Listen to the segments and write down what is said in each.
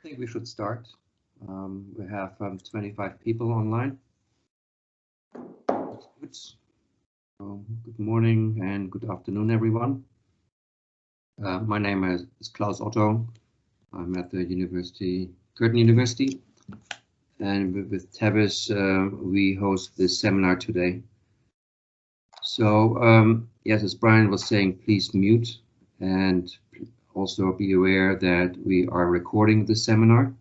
I think we should start. We have 25 people online. That's good. So, good morning and good afternoon, everyone. My name is Klaus Otto. I'm at the Curtin University, and with Tavis, we host this seminar today. So, yes, as Brian was saying, please mute and also be aware that we are recording the seminar,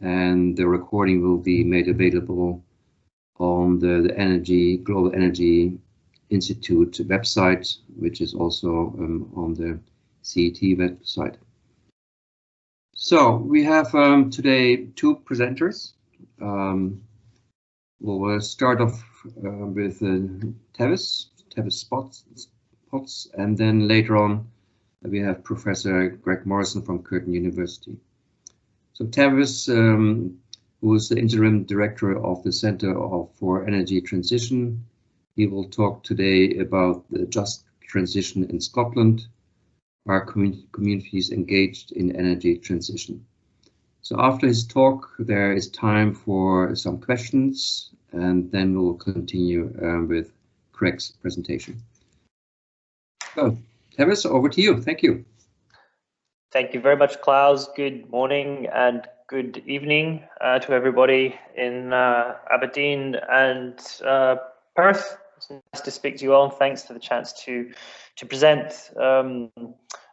and the recording will be made available on the Global Energy Institute website, which is also on the CET website. So we have today two presenters. We'll start off with Tavis Potts, and then later on we have Professor Greg Morrison from Curtin University. So Tavis, who is the Interim Director of the Center for Energy Transition, he will talk today about the just transition in Scotland, our communities engaged in energy transition. So after his talk, there is time for some questions, and then we'll continue with Greg's presentation. So, Tavis, over to you. Thank you. Thank you very much, Klaus. Good morning and good evening to everybody in Aberdeen and Perth. It's nice to speak to you all, and thanks for the chance to present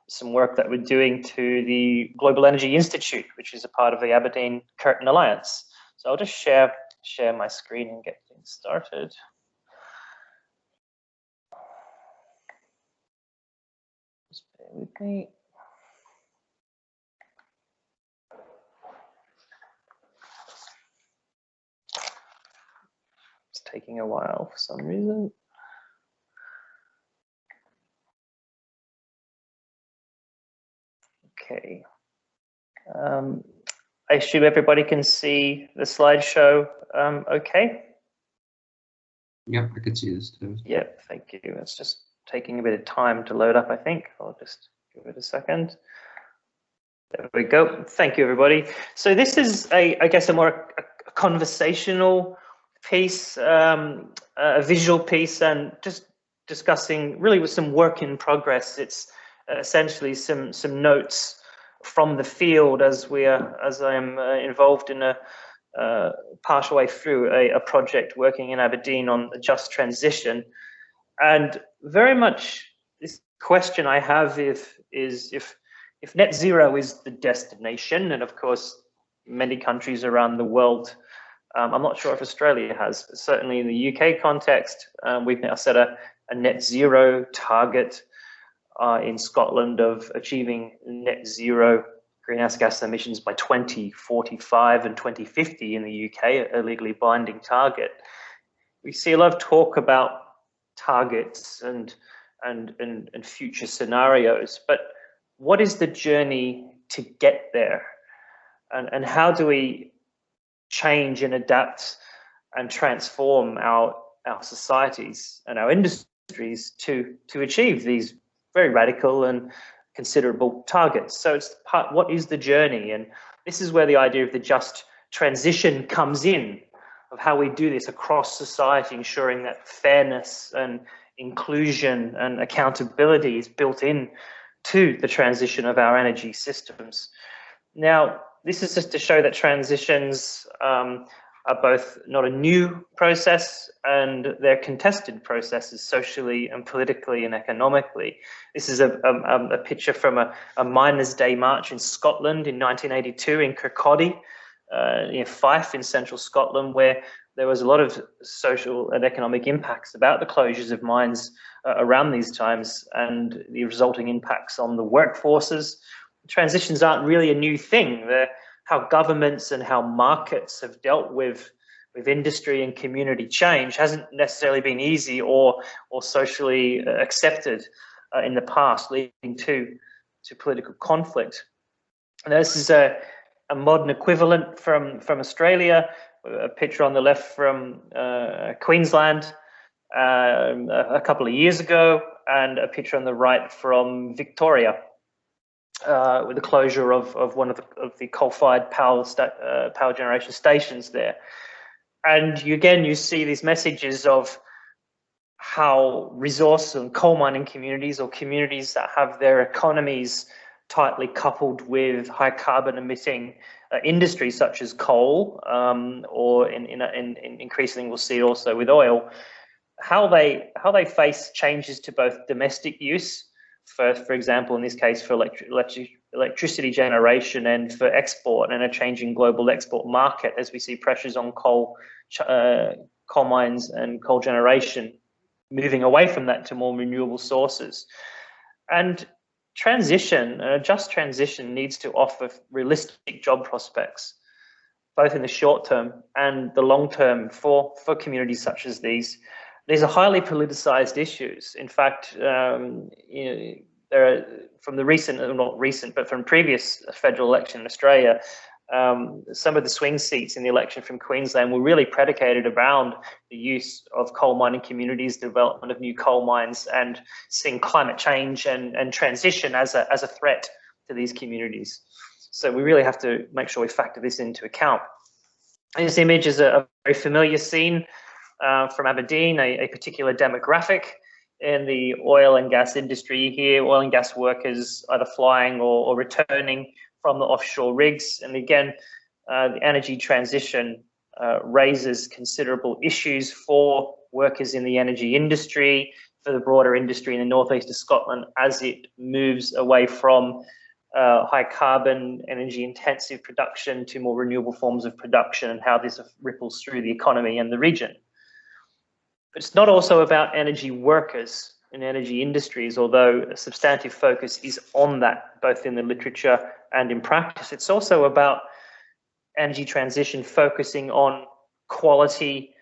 some work that we're doing to the Global Energy Institute, which is a part of the Aberdeen-Curtin Alliance. So I'll just share my screen and get things started. Just bear with me. It's taking a while for some reason. Okay. I assume everybody can see the slideshow okay? Yeah, I can see this too. Yeah, thank you. It's just taking a bit of time to load up, I think. I'll just give it a second. There we go. Thank you, everybody. So this is, I guess, a more conversational piece, a visual piece, and just discussing really with some work in progress. It's essentially some notes from the field as I am involved in a partial way through a project working in Aberdeen on a just transition. And very much this question I have is if net zero is the destination, and of course many countries around the world, I'm not sure if Australia has, but certainly in the UK context, we've now set a net zero target in Scotland of achieving net zero greenhouse gas emissions by 2045 and 2050 in the UK, a legally binding target. We see a lot of talk about targets and future scenarios, but what is the journey to get there? And how do we change and adapt and transform our societies and our industries to achieve these very radical and considerable targets? So it's what is the journey? And this is where the idea of the just transition comes in, of how we do this across society, ensuring that fairness and inclusion and accountability is built in to the transition of our energy systems. Now, this is just to show that transitions are both not a new process, and they're contested processes socially and politically and economically. This is a picture from a Miners' Day march in Scotland in 1982 in Kirkcaldy, near Fife in central Scotland, where there was a lot of social and economic impacts about the closures of mines around these times and the resulting impacts on the workforces. Transitions aren't really a new thing. They're how governments and how markets have dealt with industry and community change hasn't necessarily been easy or socially accepted in the past, leading to political conflict. And this is a modern equivalent from Australia, a picture on the left from Queensland a couple of years ago, and a picture on the right from Victoria. with the closure of one of the coal-fired power generation stations there. And you see these messages of how resource and coal mining communities, or communities that have their economies tightly coupled with high carbon emitting industries such as coal, or increasingly we'll see it also with oil, how they face changes to both domestic use, for example, in this case for electricity generation, and for export, and a changing global export market as we see pressures on coal mines and coal generation moving away from that to more renewable sources. And transition, a just transition, needs to offer realistic job prospects, both in the short term and the long term for communities such as these. These are highly politicized issues. In fact, there are, from the recent, not recent, but from previous federal election in Australia, some of the swing seats in the election from Queensland were really predicated around the use of coal mining communities, development of new coal mines, and seeing climate change and transition as a threat to these communities. So we really have to make sure we factor this into account. This image is a very familiar scene from Aberdeen, a particular demographic in the oil and gas industry here, oil and gas workers either flying or returning from the offshore rigs. And again, the energy transition raises considerable issues for workers in the energy industry, for the broader industry in the northeast of Scotland, as it moves away from high carbon, energy intensive production to more renewable forms of production, and how this ripples through the economy and the region. But it's not also about energy workers in energy industries, although a substantive focus is on that, both in the literature and in practice. It's also about energy transition focusing on quality,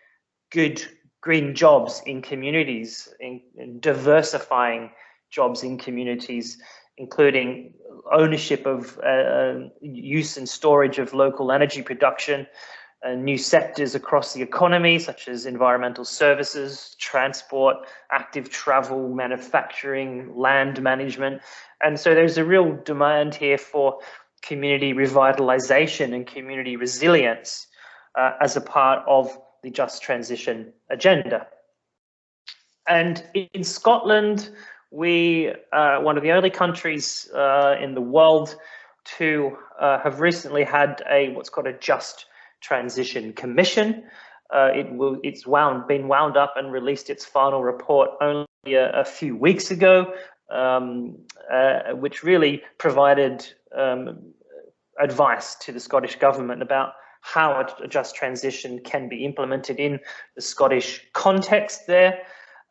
good green jobs in communities, in diversifying jobs in communities, including ownership of use and storage of local energy production, new sectors across the economy, such as environmental services, transport, active travel, manufacturing, land management. And so there's a real demand here for community revitalization and community resilience as a part of the just transition agenda. And in Scotland, we are one of the only countries in the world to have recently had what's called a Just Transition Commission. It's been wound up and released its final report only a few weeks ago, which really provided advice to the Scottish Government about how a just transition can be implemented in the Scottish context there.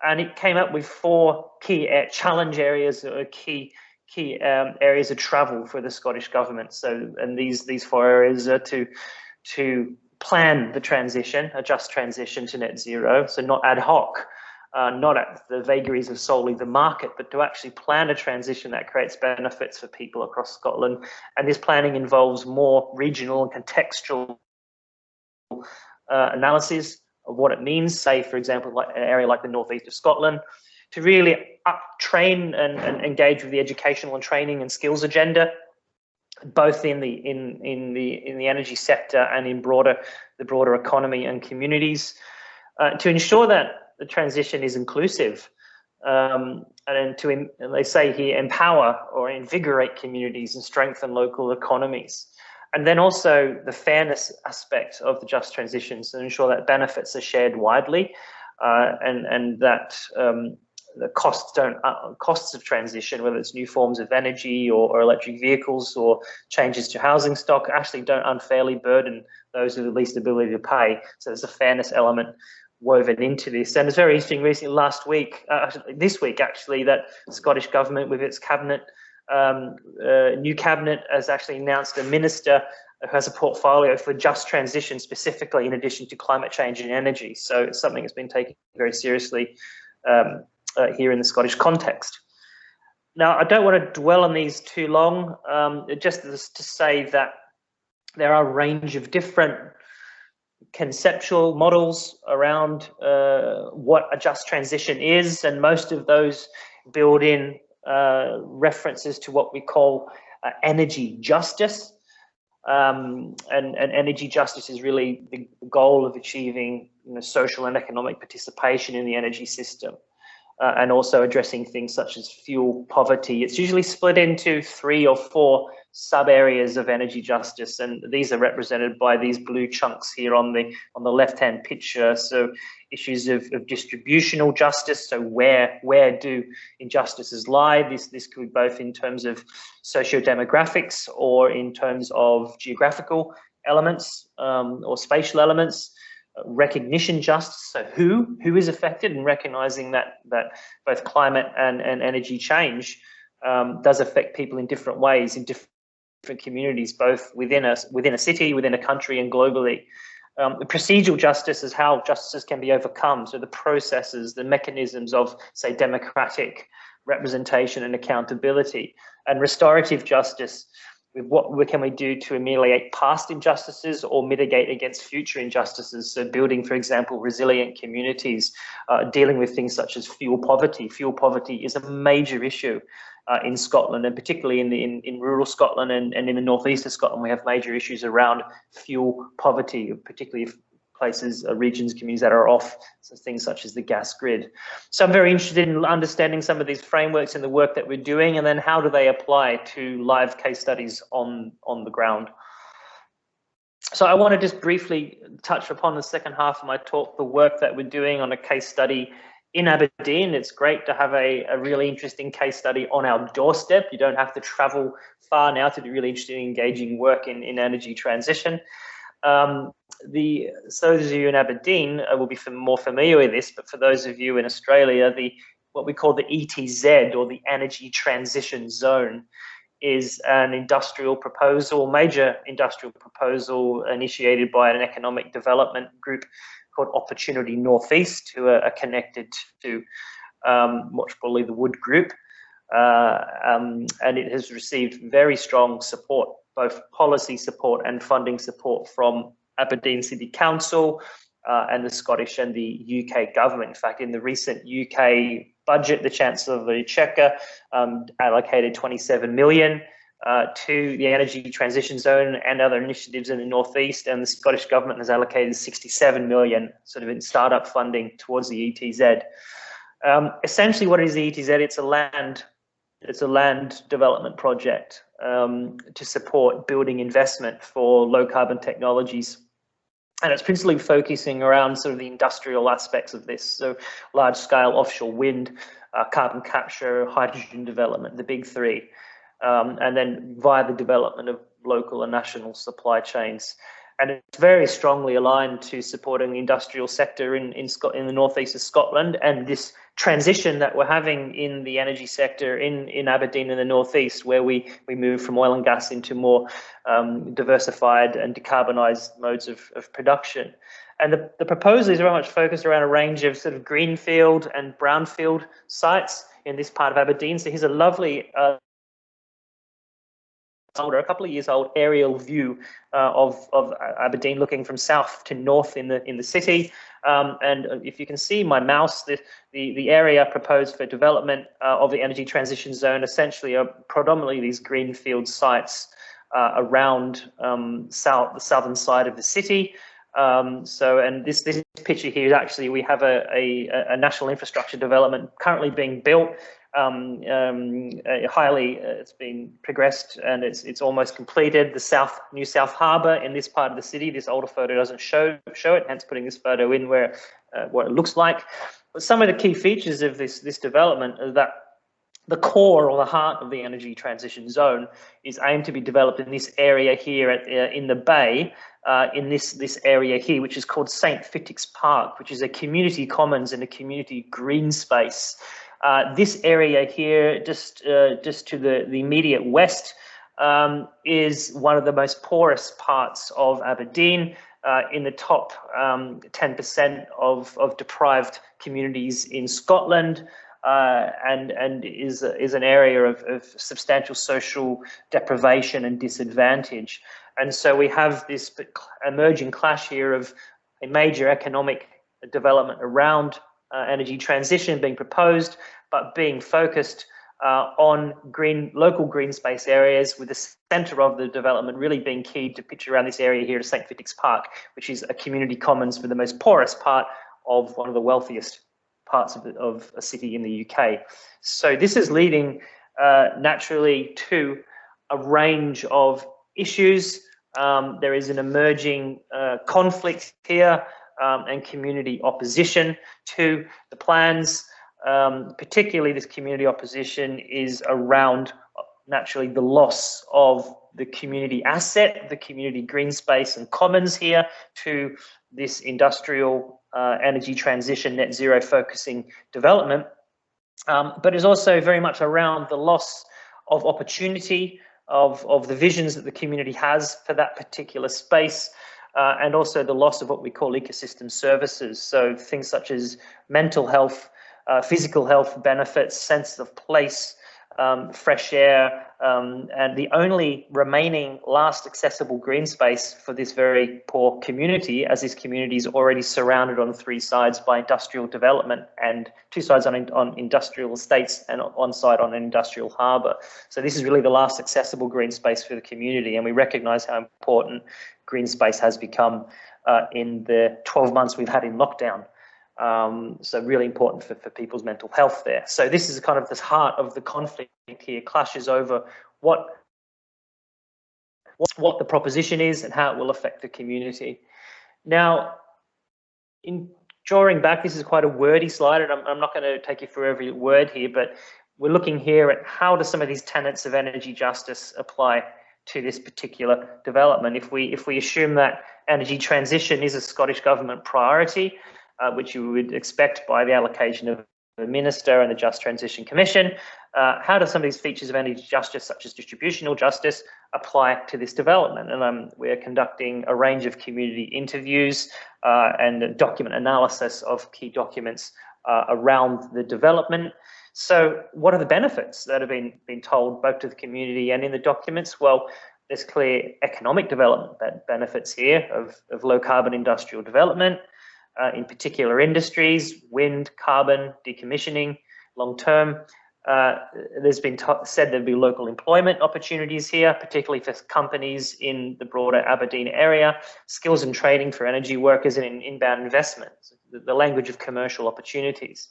And it came up with 4 key challenge areas, or key areas of travel for the Scottish Government. So, and these 4 areas are to plan the transition, a just transition to net zero. So not ad hoc, not at the vagaries of solely the market, but to actually plan a transition that creates benefits for people across Scotland. And this planning involves more regional and contextual analysis of what it means, say, for example, like an area like the northeast of Scotland, to really train and engage with the educational and training and skills agenda, both in the energy sector and in the broader economy and communities, to ensure that the transition is inclusive, and they say here, empower or invigorate communities and strengthen local economies. And then also the fairness aspect of the just transitions, and ensure that benefits are shared widely, and that the costs of transition, whether it's new forms of energy or electric vehicles or changes to housing stock, actually don't unfairly burden those with the least ability to pay. So there's a fairness element woven into this. And it's very interesting, recently, this week actually, that the Scottish Government with its cabinet, new cabinet, has actually announced a minister who has a portfolio for just transition specifically, in addition to climate change and energy. So it's something that's been taken very seriously here in the Scottish context. Now, I don't want to dwell on these too long, just to say that there are a range of different conceptual models around what a just transition is, and most of those build in references to what we call energy justice. And energy justice is really the goal of achieving social and economic participation in the energy system, and also addressing things such as fuel poverty. It's usually split into 3 or 4 sub areas of energy justice, and these are represented by these blue chunks here on the left-hand picture. So issues of distributional justice, so where do injustices lie? This could be both in terms of socio-demographics or in terms of geographical elements or spatial elements. Recognition justice, so who is affected, and recognizing that both climate and energy change does affect people in different ways in different communities, both within a city, within a country, and globally. Procedural justice is how justices can be overcome, so the processes, the mechanisms of, say, democratic representation and accountability. And restorative justice, what can we do to ameliorate past injustices or mitigate against future injustices? So building, for example, resilient communities, dealing with things such as fuel poverty. Fuel poverty is a major issue in Scotland, and particularly in rural Scotland and in the northeast of Scotland. We have major issues around fuel poverty, particularly places, regions, communities that are off things such as the gas grid. So I'm very interested in understanding some of these frameworks and the work that we're doing, and then how do they apply to live case studies on the ground. So I want to just briefly touch upon the second half of my talk, the work that we're doing on a case study in Aberdeen. It's great to have a really interesting case study on our doorstep. You don't have to travel far now to do really interesting, engaging work in energy transition. So those of you in Aberdeen will be more familiar with this, but for those of you in Australia, what we call the ETZ, or the Energy Transition Zone, is an industrial proposal, major industrial proposal initiated by an economic development group called Opportunity Northeast, who are connected to much probably the Wood Group, and it has received very strong support, both policy support and funding support, from Aberdeen City Council and the Scottish and the UK government. In fact, in the recent UK budget, the Chancellor of the Exchequer allocated 27 million to the Energy Transition Zone and other initiatives in the Northeast, and the Scottish Government has allocated 67 million sort of in startup funding towards the ETZ. Essentially, what is the ETZ? It's a land development project to support building investment for low carbon technologies. And it's principally focusing around sort of the industrial aspects of this, so large scale offshore wind, carbon capture, hydrogen development, the big 3, and then via the development of local and national supply chains. And it's very strongly aligned to supporting the industrial sector in the northeast of Scotland, and this transition that we're having in the energy sector in Aberdeen in the northeast, where we move from oil and gas into more diversified and decarbonised modes of production. And the proposal is very much focused around a range of sort of greenfield and brownfield sites in this part of Aberdeen. So here's a lovely a couple of years old aerial view of Aberdeen, looking from south to north in the city. And if you can see my mouse, the area proposed for development of the energy transition zone essentially are predominantly these greenfield sites around the southern side of the city. And this picture here is actually, we have a national infrastructure development currently being built. It's been progressed and it's almost completed. The New South Harbour in this part of the city. This older photo doesn't show it, hence putting this photo in where what it looks like. But some of the key features of this development are that the core or the heart of the energy transition zone is aimed to be developed in this area here in the bay, in this area here, which is called St. Fittick's Park, which is a community commons and a community green space. This area here, just to the immediate west, is one of the most porous parts of Aberdeen, in the top 10% of deprived communities in Scotland, and is an area of substantial social deprivation and disadvantage. And so we have this emerging clash here of a major economic development around energy transition being proposed, but being focused on local green space areas, with the centre of the development really being key to picture around this area here at St Fittick's Park, which is a community commons for the most porous part of one of the wealthiest parts of a city in the UK. So this is leading naturally to a range of issues. There is an emerging conflict here and community opposition to the plans. Particularly this community opposition is around naturally the loss of the community asset, the community green space and commons here to this industrial energy transition net zero focusing development, but is also very much around the loss of opportunity of the visions that the community has for that particular space, and also the loss of what we call ecosystem services. So things such as mental health, physical health benefits, sense of place, fresh air, and the only remaining last accessible green space for this very poor community, as this community is already surrounded on 3 sides by industrial development and 2 sides on industrial estates and on site on an industrial harbour. So this is really the last accessible green space for the community, and we recognise how important green space has become in the 12 months we've had in lockdown. So really important for people's mental health there. So this is kind of the heart of the conflict here, clashes over what the proposition is and how it will affect the community. Now, in drawing back, this is quite a wordy slide, and I'm not going to take you through every word here, but we're looking here at how do some of these tenets of energy justice apply to this particular development. If we assume that energy transition is a Scottish Government priority, which you would expect by the allocation of the Minister and the Just Transition Commission, how do some of these features of energy justice, such as distributional justice, apply to this development? And we're conducting a range of community interviews and document analysis of key documents around the development. So what are the benefits that have been told both to the community and in the documents? Well, there's clear economic development benefits here of low carbon industrial development, in particular industries, wind, carbon, decommissioning, long term. There's been said there'd be local employment opportunities here, particularly for companies in the broader Aberdeen area, skills and training for energy workers, and inbound investments, the language of commercial opportunities.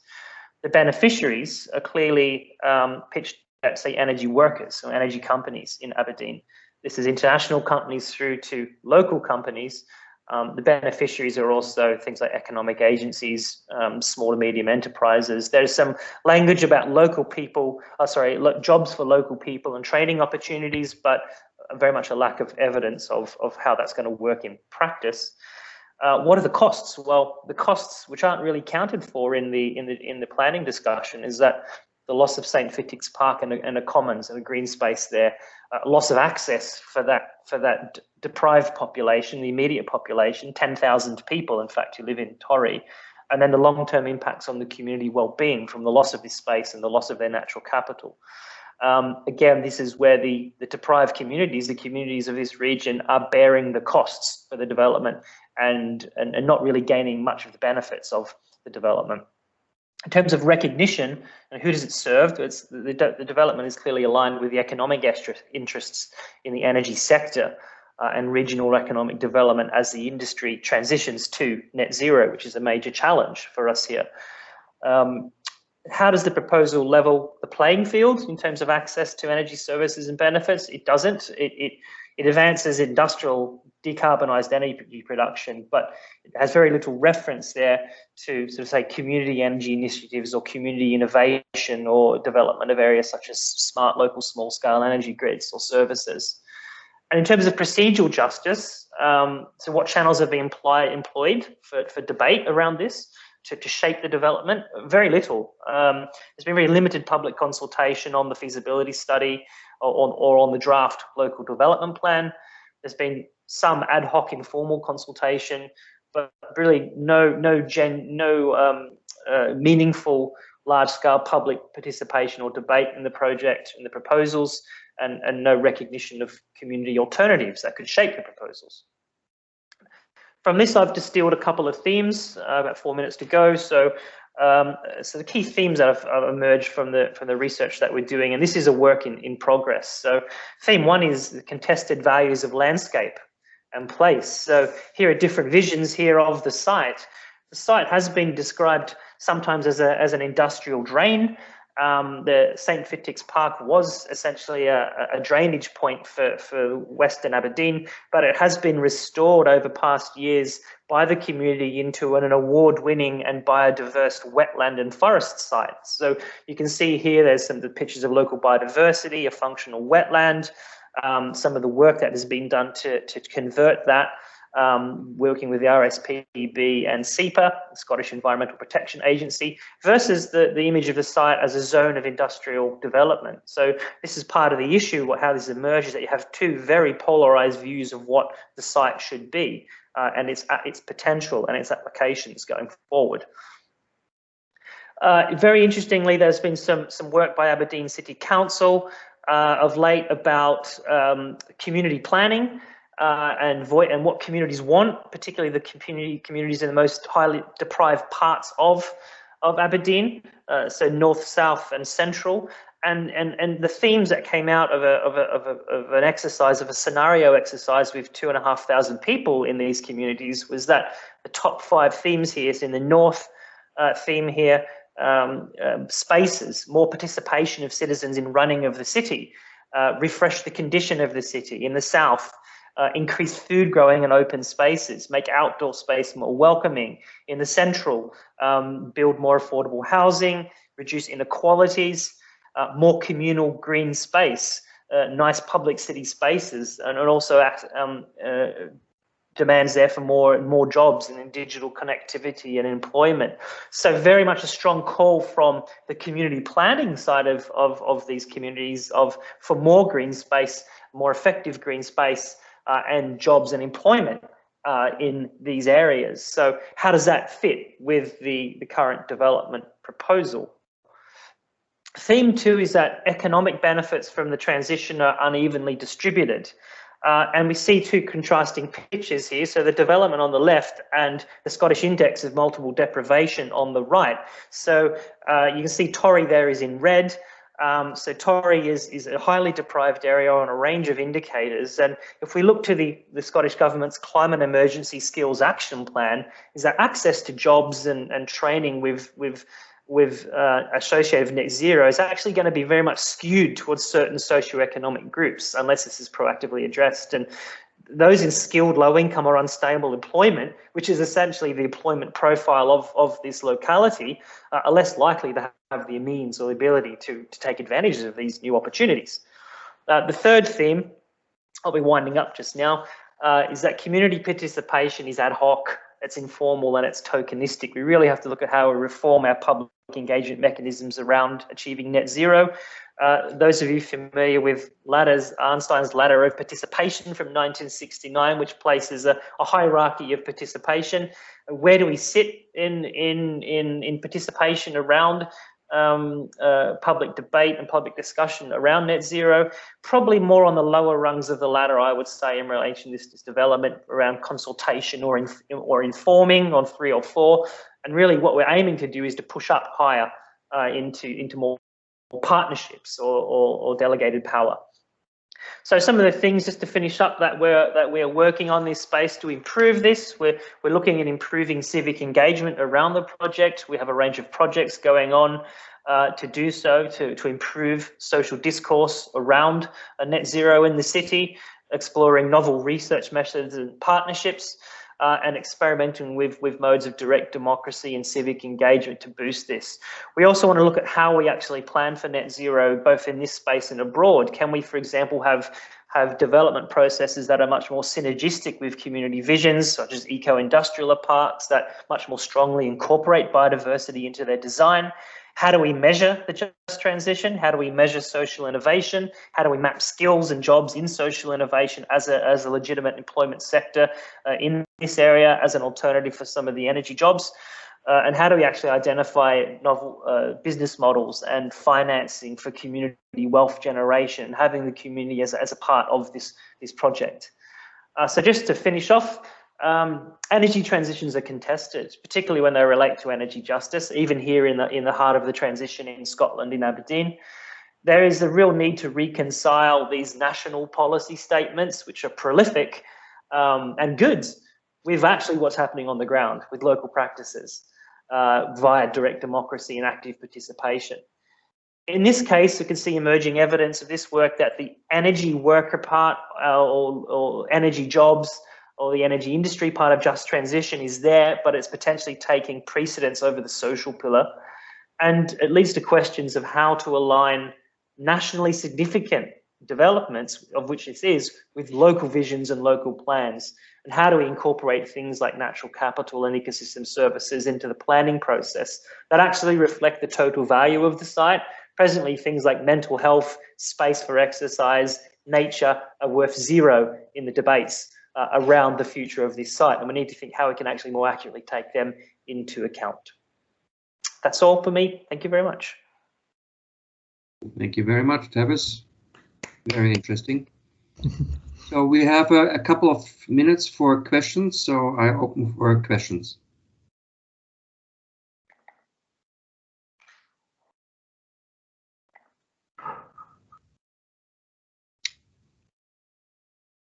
The beneficiaries are clearly pitched at, say, energy workers or energy companies in Aberdeen. This is international companies through to local companies. The beneficiaries are also things like economic agencies, small and medium enterprises. There's some language about local people, jobs for local people and training opportunities, but very much a lack of evidence of how that's going to work in practice. What are the costs? Well, the costs, which aren't really counted for in the planning discussion, is that the loss of St Fittick's Park and a commons and a green space there, loss of access for that deprived population, the immediate population, 10,000 people, in fact, who live in Torry, and then the long-term impacts on the community well-being from the loss of this space and the loss of their natural capital. Again, this is where the deprived communities, the communities of this region, are bearing the costs for the development and not really gaining much of the benefits of the development. In terms of recognition, and who does it serve? The development is clearly aligned with the economic interests in the energy sector and regional economic development as the industry transitions to net zero, which is a major challenge for us here. How does the proposal level the playing field in terms of access to energy services and benefits? It doesn't. It advances industrial decarbonised energy production, but it has very little reference there to sort of say community energy initiatives or community innovation or development of areas such as smart local small scale energy grids or services. And in terms of procedural justice, so what channels have been employed for debate around this to shape the development? Very little. There's been very limited public consultation on the feasibility study or on the draft local development plan. There's been some ad hoc informal consultation, but really no meaningful large-scale public participation or debate in the project and the proposals, and no recognition of community alternatives that could shape the proposals. From this, I've distilled a couple of themes, about 4 minutes to go. So So the key themes that have emerged from the research that we're doing, and this is a work in progress. So theme one is the contested values of landscape and place. So here are different visions here of the site. The site has been described sometimes as an industrial drain. The St. Fittick's Park was essentially a drainage point for Western Aberdeen, but it has been restored over past years by the community into an award-winning and biodiverse wetland and forest site. So you can see here there's some of the pictures of local biodiversity, a functional wetland, some of the work that has been done to convert that, working with the RSPB and SEPA, the Scottish Environmental Protection Agency, versus the image of the site as a zone of industrial development. So this is part of the issue, how this emerges, that you have two very polarized views of what the site should be, and its potential and its applications going forward. Very interestingly, there's been some work by Aberdeen City Council of late about community planning and what communities want, particularly the communities in the most highly deprived parts of Aberdeen, so north, south, and central. And the themes that came out of an exercise, of a scenario exercise with 2,500 people in these communities, was that the top 5 themes here is in the north theme here. Spaces, more participation of citizens in running of the city, refresh the condition of the city. In the south, increase food growing and open spaces, make outdoor space more welcoming. In the central, build more affordable housing, reduce inequalities, more communal green space, nice public city spaces, and also demands there for more jobs and in digital connectivity and employment. So very much a strong call from the community planning side of these communities for more green space, more effective green space, and jobs and employment in these areas. So how does that fit with the current development proposal? Theme 2 is that economic benefits from the transition are unevenly distributed. And we see two contrasting pictures here. So the development on the left and the Scottish Index of Multiple Deprivation on the right. So you can see Torry there is in red. So Torry is a highly deprived area on a range of indicators. And if we look to the Scottish Government's Climate Emergency Skills Action Plan, is that access to jobs and training associated with net zero is actually going to be very much skewed towards certain socioeconomic groups unless this is proactively addressed. And those in skilled, low income or unstable employment, which is essentially the employment profile of this locality, are less likely to have the means or the ability to take advantage of these new opportunities. The third theme, I'll be winding up just now, is that community participation is ad hoc, it's informal, and it's tokenistic. We really have to look at how we reform our public engagement mechanisms around achieving net zero. Those of you familiar with Einstein's ladder of participation from 1969, which places a hierarchy of participation. Where do we sit in participation around public debate and public discussion around net zero? Probably more on the lower rungs of the ladder, I would say, in relation to this development, around consultation or informing on 3 or 4. And really what we're aiming to do is to push up higher into more partnerships or delegated power. So some of the things, just to finish up, that we're working on this space to improve this. We're looking at improving civic engagement around the project. We have a range of projects going on to do so, to improve social discourse around net zero in the city, exploring novel research methods and partnerships, and experimenting with modes of direct democracy and civic engagement to boost this. We also want to look at how we actually plan for net zero, both in this space and abroad. Can we, for example, have development processes that are much more synergistic with community visions, such as eco-industrial parks that much more strongly incorporate biodiversity into their design? How do we measure the just transition? How do we measure social innovation? How do we map skills and jobs in social innovation as a legitimate employment sector in this area as an alternative for some of the energy jobs? And how do we actually identify novel business models and financing for community wealth generation, having the community as a part of this project? So just to finish off, Energy transitions are contested, particularly when they relate to energy justice. Even here in the heart of the transition in Scotland, in Aberdeen, there is a real need to reconcile these national policy statements, which are prolific and good, with actually what's happening on the ground with local practices via direct democracy and active participation. In this case, we can see emerging evidence of this work that the energy worker part or energy jobs or the energy industry part of just transition is there, but it's potentially taking precedence over the social pillar. And it leads to questions of how to align nationally significant developments, of which this is, with local visions and local plans. And how do we incorporate things like natural capital and ecosystem services into the planning process that actually reflect the total value of the site? Presently, things like mental health, space for exercise, nature are worth zero in the debates around the future of this site. And we need to think how we can actually more accurately take them into account. That's all for me. Thank you very much. Thank you very much, Tavis. Very interesting. So we have a couple of minutes for questions, so I open for questions.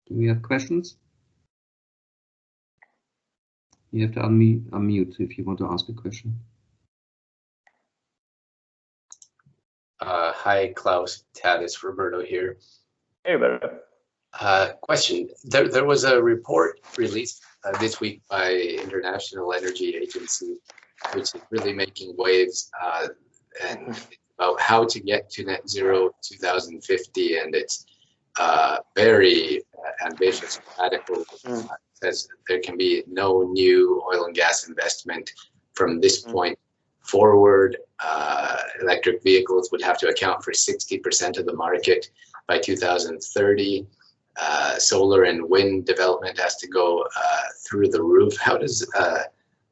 Do we have questions? You have to unmute if you want to ask a question. Hi, Klaus, Tavis, Roberto here. Hey, Roberto. Question. There was a report released this week by International Energy Agency, which is really making waves and about how to get to net zero 2050, and it's very ambitious, radical. Says there can be no new oil and gas investment from this point forward. Electric vehicles would have to account for 60% of the market by 2030. Solar and wind development has to go through the roof. How does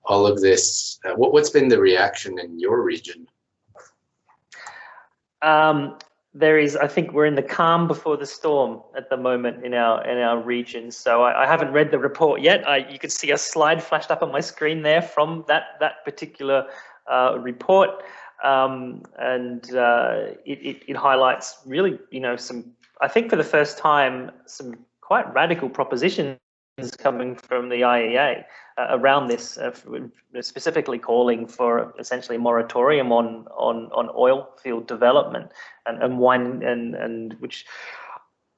all of this, what's been the reaction in your region? There is, I think we're in the calm before the storm at the moment in our region. So I haven't read the report yet. You could see a slide flashed up on my screen there from that particular report, and it highlights really, some, I think for the first time, some quite radical propositions coming from the IEA around this, specifically calling for essentially a moratorium on oil field development and which,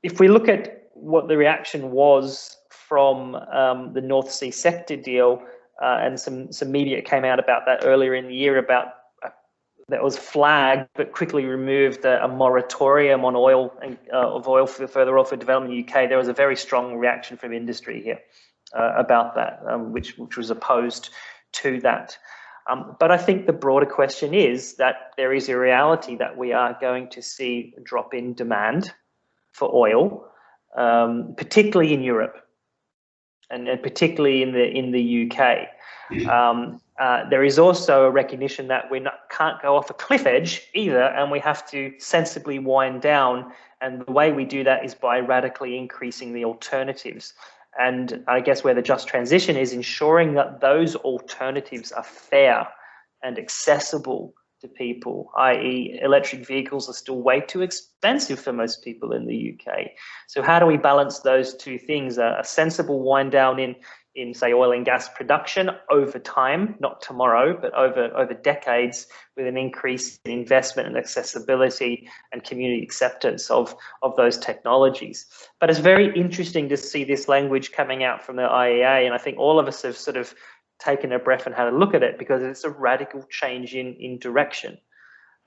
if we look at what the reaction was from the North Sea sector deal, and some media came out about that earlier in the year about that was flagged but quickly removed a moratorium on oil and further oil for development in the UK. There was a very strong reaction from industry here about that, which was opposed to that. But I think the broader question is that there is a reality that we are going to see a drop in demand for oil, particularly in Europe and particularly in the UK. There is also a recognition that we can't go off a cliff edge either, and we have to sensibly wind down. And the way we do that is by radically increasing the alternatives. And I guess where the just transition is ensuring that those alternatives are fair and accessible to people, i.e. electric vehicles are still way too expensive for most people in the UK. So how do we balance those two things? A sensible wind down in say oil and gas production over time, not tomorrow, but over decades, with an increase in investment and accessibility and community acceptance of those technologies. But it's very interesting to see this language coming out from the IEA, and I think all of us have sort of taken a breath and had a look at it, because it's a radical change in direction.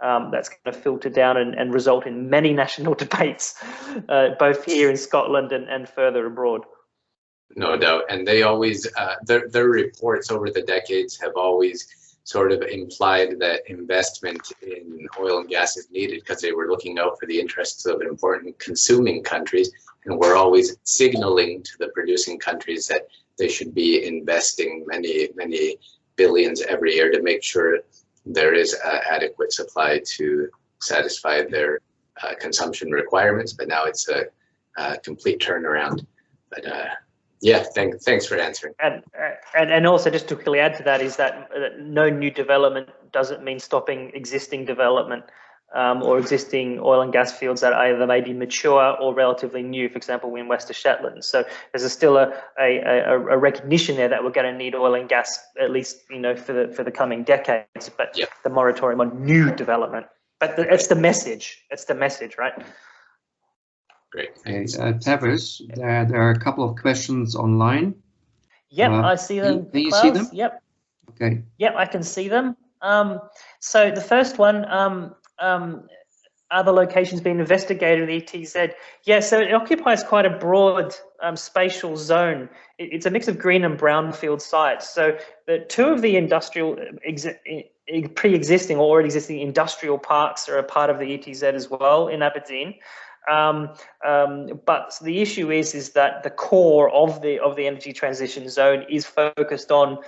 That's going to filter down and result in many national debates, both here in Scotland and further abroad. No doubt. And they always, their reports over the decades have always sort of implied that investment in oil and gas is needed because they were looking out for the interests of important consuming countries. And we're always signaling to the producing countries that they should be investing many, many billions every year to make sure there is adequate supply to satisfy their consumption requirements. But now it's a complete turnaround. But Yeah, thanks for answering. And also just to quickly add to that is that no new development doesn't mean stopping existing development or existing oil and gas fields that either may be mature or relatively new. For example, in West of Shetland. So there's still a recognition there that we're going to need oil and gas at least for the coming decades. But yeah, the moratorium on new development. But it's the message. It's the message, right? Great. Okay, Tavis, there are a couple of questions online. Yep, I see them. Can you see them? Yep. Okay. Yep, I can see them. So the first one, other locations being investigated in ETZ. Yeah, so it occupies quite a broad spatial zone. It's a mix of green and brownfield sites. So the two of the industrial pre-existing or already existing industrial parks are a part of the ETZ as well in Aberdeen. But the issue is that the core of the energy transition zone is focused on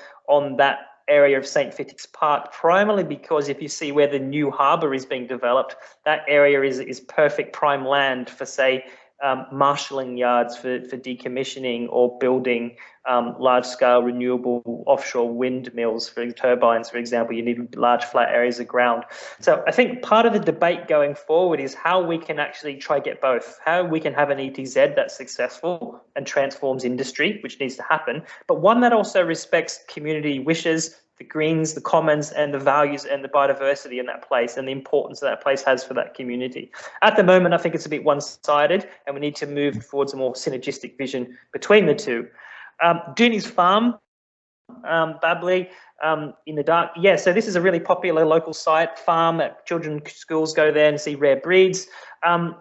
that area of St. Fittick's Park, primarily because if you see where the new harbour is being developed, that area is perfect prime land for, say, marshalling yards for decommissioning or building large-scale renewable offshore windmills for turbines, for example. You need large flat areas of ground. So I think part of the debate going forward is how we can actually try get both, how we can have an ETZ that's successful and transforms industry, which needs to happen, but one that also respects community wishes, the greens, the commons, and the values and the biodiversity in that place and the importance that place has for that community. At the moment, I think it's a bit one-sided and we need to move towards a more synergistic vision between the two. Dooney's Farm, Babley, in the dark. Yeah, so this is a really popular local site, farm that children's schools go there and see rare breeds. Yeah,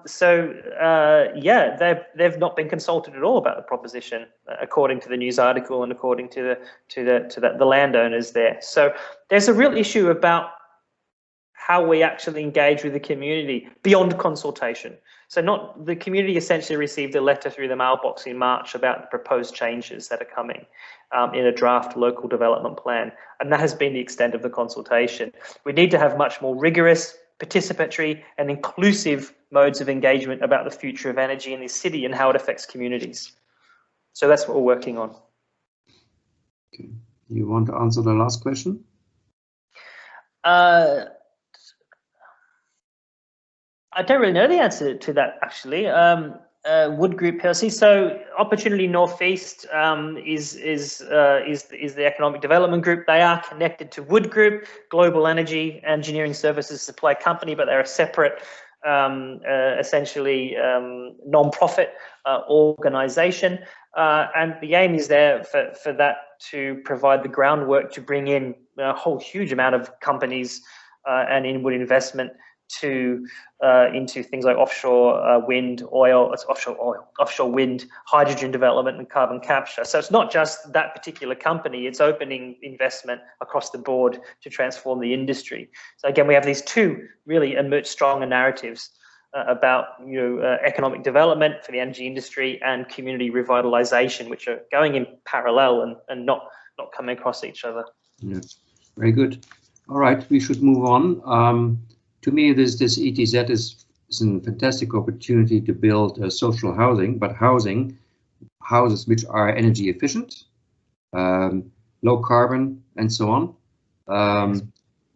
they've not been consulted at all about the proposition, according to the news article and according to the landowners there. So there's a real issue about how we actually engage with the community beyond consultation. So the community essentially received a letter through the mailbox in March about the proposed changes that are coming in a draft local development plan. And that has been the extent of the consultation. We need to have much more rigorous, participatory and inclusive modes of engagement about the future of energy in this city and how it affects communities. So that's what we're working on. Okay. You want to answer the last question? I don't really know the answer to that, actually. Wood Group PLC. So Opportunity Northeast is the economic development group. They are connected to Wood Group, Global Energy Engineering Services Supply Company, but they're a separate, essentially non-profit organisation. And the aim is there for that to provide the groundwork to bring in a whole huge amount of companies and inward investment into things like offshore wind, offshore wind, hydrogen development and carbon capture. So it's not just that particular company, it's opening investment across the board to transform the industry. So again, we have these two really emerged stronger narratives about economic development for the energy industry and community revitalization, which are going in parallel and not coming across each other. Yeah, very good. All right, we should move on. To me, this ETZ is a fantastic opportunity to build social housing, but houses which are energy efficient, low carbon, and so on.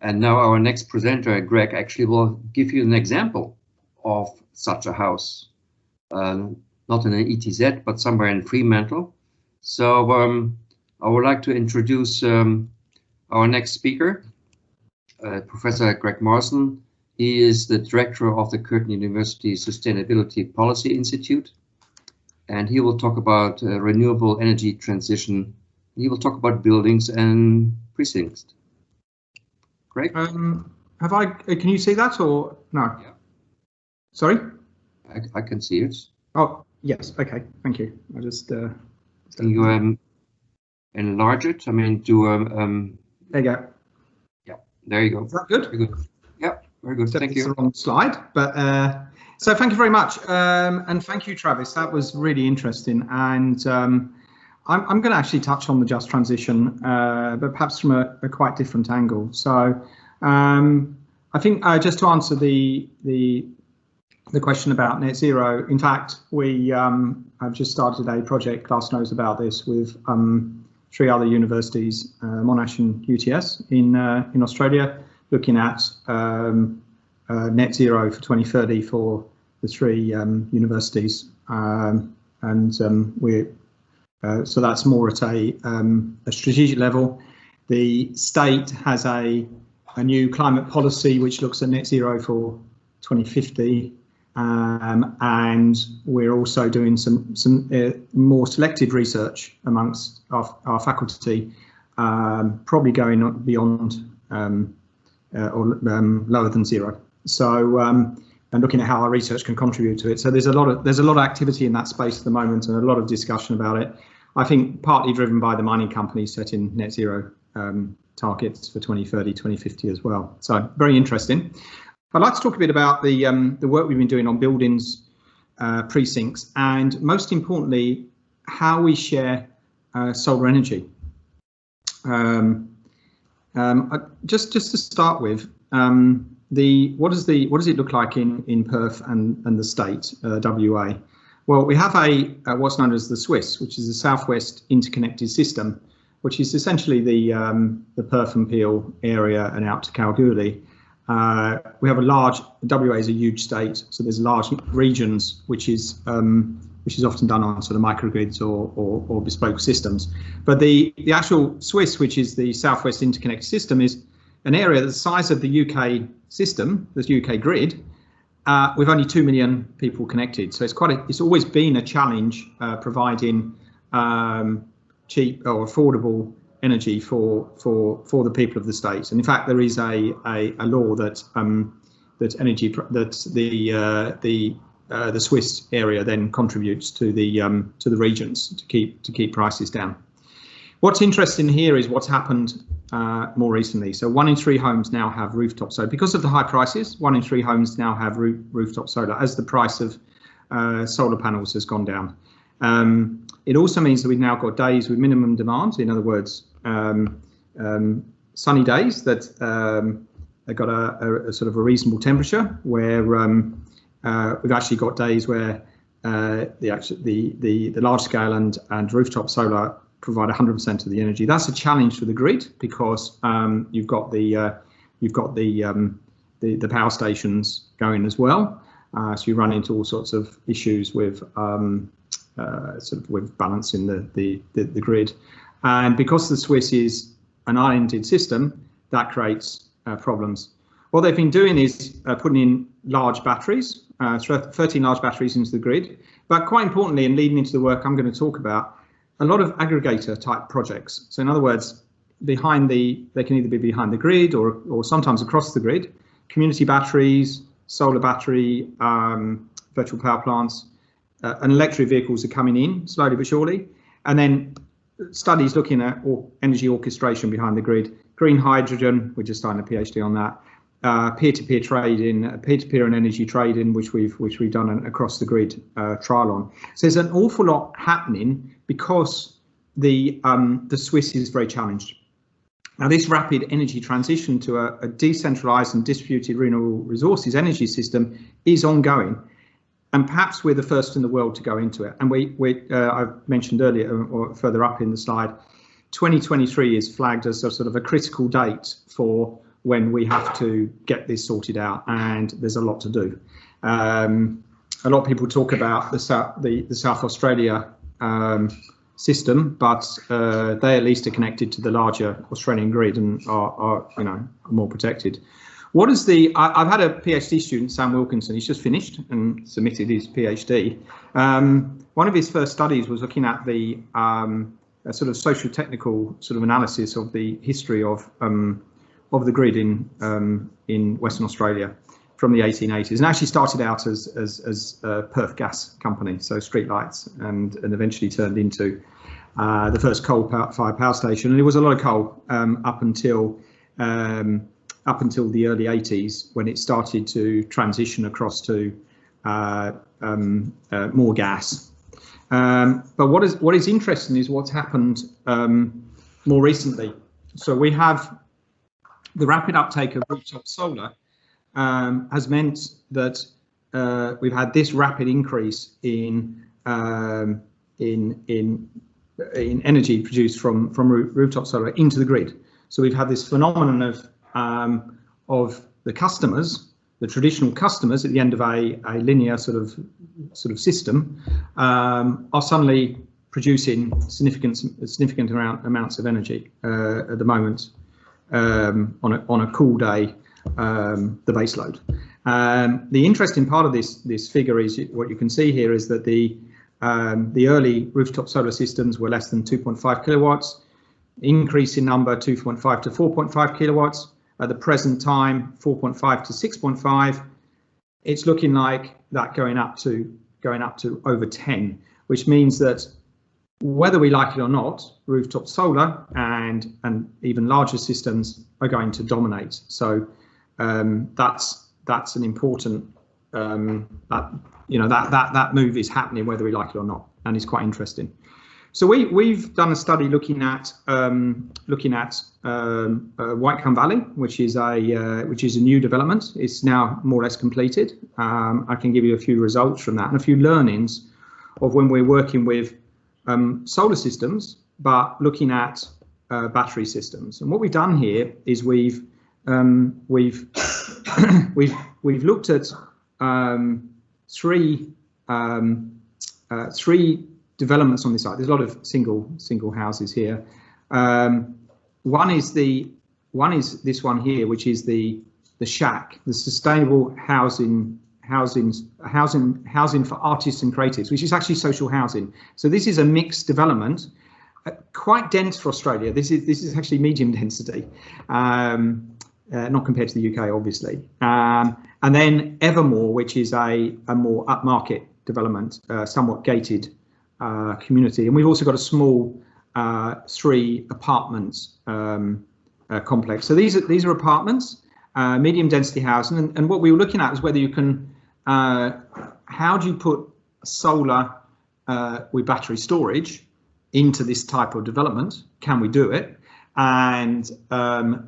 And now our next presenter, Greg, actually will give you an example of such a house, not in an ETZ, but somewhere in Fremantle. So I would like to introduce our next speaker, Professor Greg Morrison. He is the director of the Curtin University Sustainability Policy Institute, and he will talk about renewable energy transition. He will talk about buildings and precincts. Greg? Can you see that or no? Yeah. Sorry? I can see it. Oh, yes. Okay. Thank you. I just. Can you enlarge it? I mean, do there you go. Yeah, there you go. Is that good? Very good. Yeah, very good. Thank you. It's the wrong slide, but so thank you very much, and thank you, Travis. That was really interesting, and I'm going to actually touch on the just transition, but perhaps from a quite different angle. So I think just to answer the the question about net zero. In fact, we have just started a project, Klaus knows about this, with 3 other universities, Monash and UTS in Australia, looking at net zero for 2030 for the 3 universities, so that's more at a strategic level. The state has a new climate policy which looks at net zero for 2050, and we're also doing some more selective research amongst our faculty, probably going beyond or lower than zero. So and looking at how our research can contribute to it. So there's a lot of activity in that space at the moment, and a lot of discussion about it. I think partly driven by the mining companies setting net zero targets for 2030, 2050 as well. So very interesting. I'd like to talk a bit about the work we've been doing on buildings, precincts, and most importantly, how we share solar energy. Just to start with, what does it look like in Perth and the state, WA? Well, we have what's known as the SWIS, which is the Southwest Interconnected System, which is essentially the Perth and Peel area and out to Kalgoorlie. We have WA is a huge state, so there's large regions, which is often done on sort of microgrids or bespoke systems. But the actual SWIS, which is the Southwest Interconnected System, is an area the size of the UK system, the UK grid, with only 2 million people connected. So it's always been a challenge providing cheap or affordable energy for the people of the state. And in fact, there is a law that the Swiss area then contributes to the regions to keep prices down. What's interesting here is what's happened more recently. So 1 in 3 homes now have rooftop solar. Because of the high prices, 1 in 3 homes now have rooftop solar as the price of solar panels has gone down. It also means that we've now got days with minimum demand. In other words, sunny days that have got a sort of a reasonable temperature, where we've actually got days where the large scale and rooftop solar provide 100% of the energy. That's a challenge for the grid because you've got the power stations going as well. So you run into all sorts of issues with with balancing the grid. And because the Swiss is an islanded system, that creates problems. What they've been doing is putting in large batteries, 13 large batteries into the grid. But quite importantly, and leading into the work I'm going to talk about, a lot of aggregator type projects. So in other words, they can either be behind the grid or sometimes across the grid. Community batteries, solar battery, virtual power plants, and electric vehicles are coming in slowly but surely. And then studies looking at energy orchestration behind the grid, green hydrogen, we're just starting a PhD on that, peer-to-peer trading, peer-to-peer and energy trading, which we've done an across the grid trial on. So there's an awful lot happening because the Swiss is very challenged. Now, this rapid energy transition to a decentralized and distributed renewable resources energy system is ongoing. And perhaps we're the first in the world to go into it. And I've mentioned earlier, or further up in the slide, 2023 is flagged as a sort of a critical date for when we have to get this sorted out, and there's a lot to do. A lot of people talk about the South Australia system, but they at least are connected to the larger Australian grid and are more protected. What is I've had a PhD student, Sam Wilkinson, he's just finished and submitted his PhD. One of his first studies was looking at the sort of social technical sort of analysis of the history of the grid in Western Australia from the 1880s, and actually started out as a Perth gas company, so streetlights, and eventually turned into the first coal-fired power station. And it was a lot of coal up until the early 80s, when it started to transition across to more gas. But what is interesting is what's happened more recently. So we have the rapid uptake of rooftop solar has meant that this rapid increase in energy produced from rooftop solar into the grid. So we've had this phenomenon of the customers, the traditional customers at the end of a linear sort of system, are suddenly producing significant amounts of energy at the moment on a cool day, the base load. The interesting part of this figure is what you can see here is that the early rooftop solar systems were less than 2.5 kilowatts, increase in number 2.5 to 4.5 kilowatts. At the present time, 4.5 to 6.5. It's looking like that going up to over 10, which means that whether we like it or not, rooftop solar and even larger systems are going to dominate. So that's an important that move is happening whether we like it or not, and it's quite interesting. So we've done a study looking at Whitecomb Valley, which is a new development. It's now more or less completed. I can give you a few results from that and a few learnings of when we're working with solar systems, but looking at battery systems. And what we've done here is we've looked at three developments on this site. There's a lot of single houses here. One is this one here, which is the shack, the sustainable housing for artists and creatives, which is actually social housing. So this is a mixed development, quite dense for Australia. This is actually medium density, not compared to the UK, obviously. And then Evermore, which is a more upmarket development, somewhat gated community. And we've also got a small 3 apartments complex. So these are apartments, medium density housing. And what we were looking at is whether you can, how do you put solar with battery storage into this type of development? Can we do it? And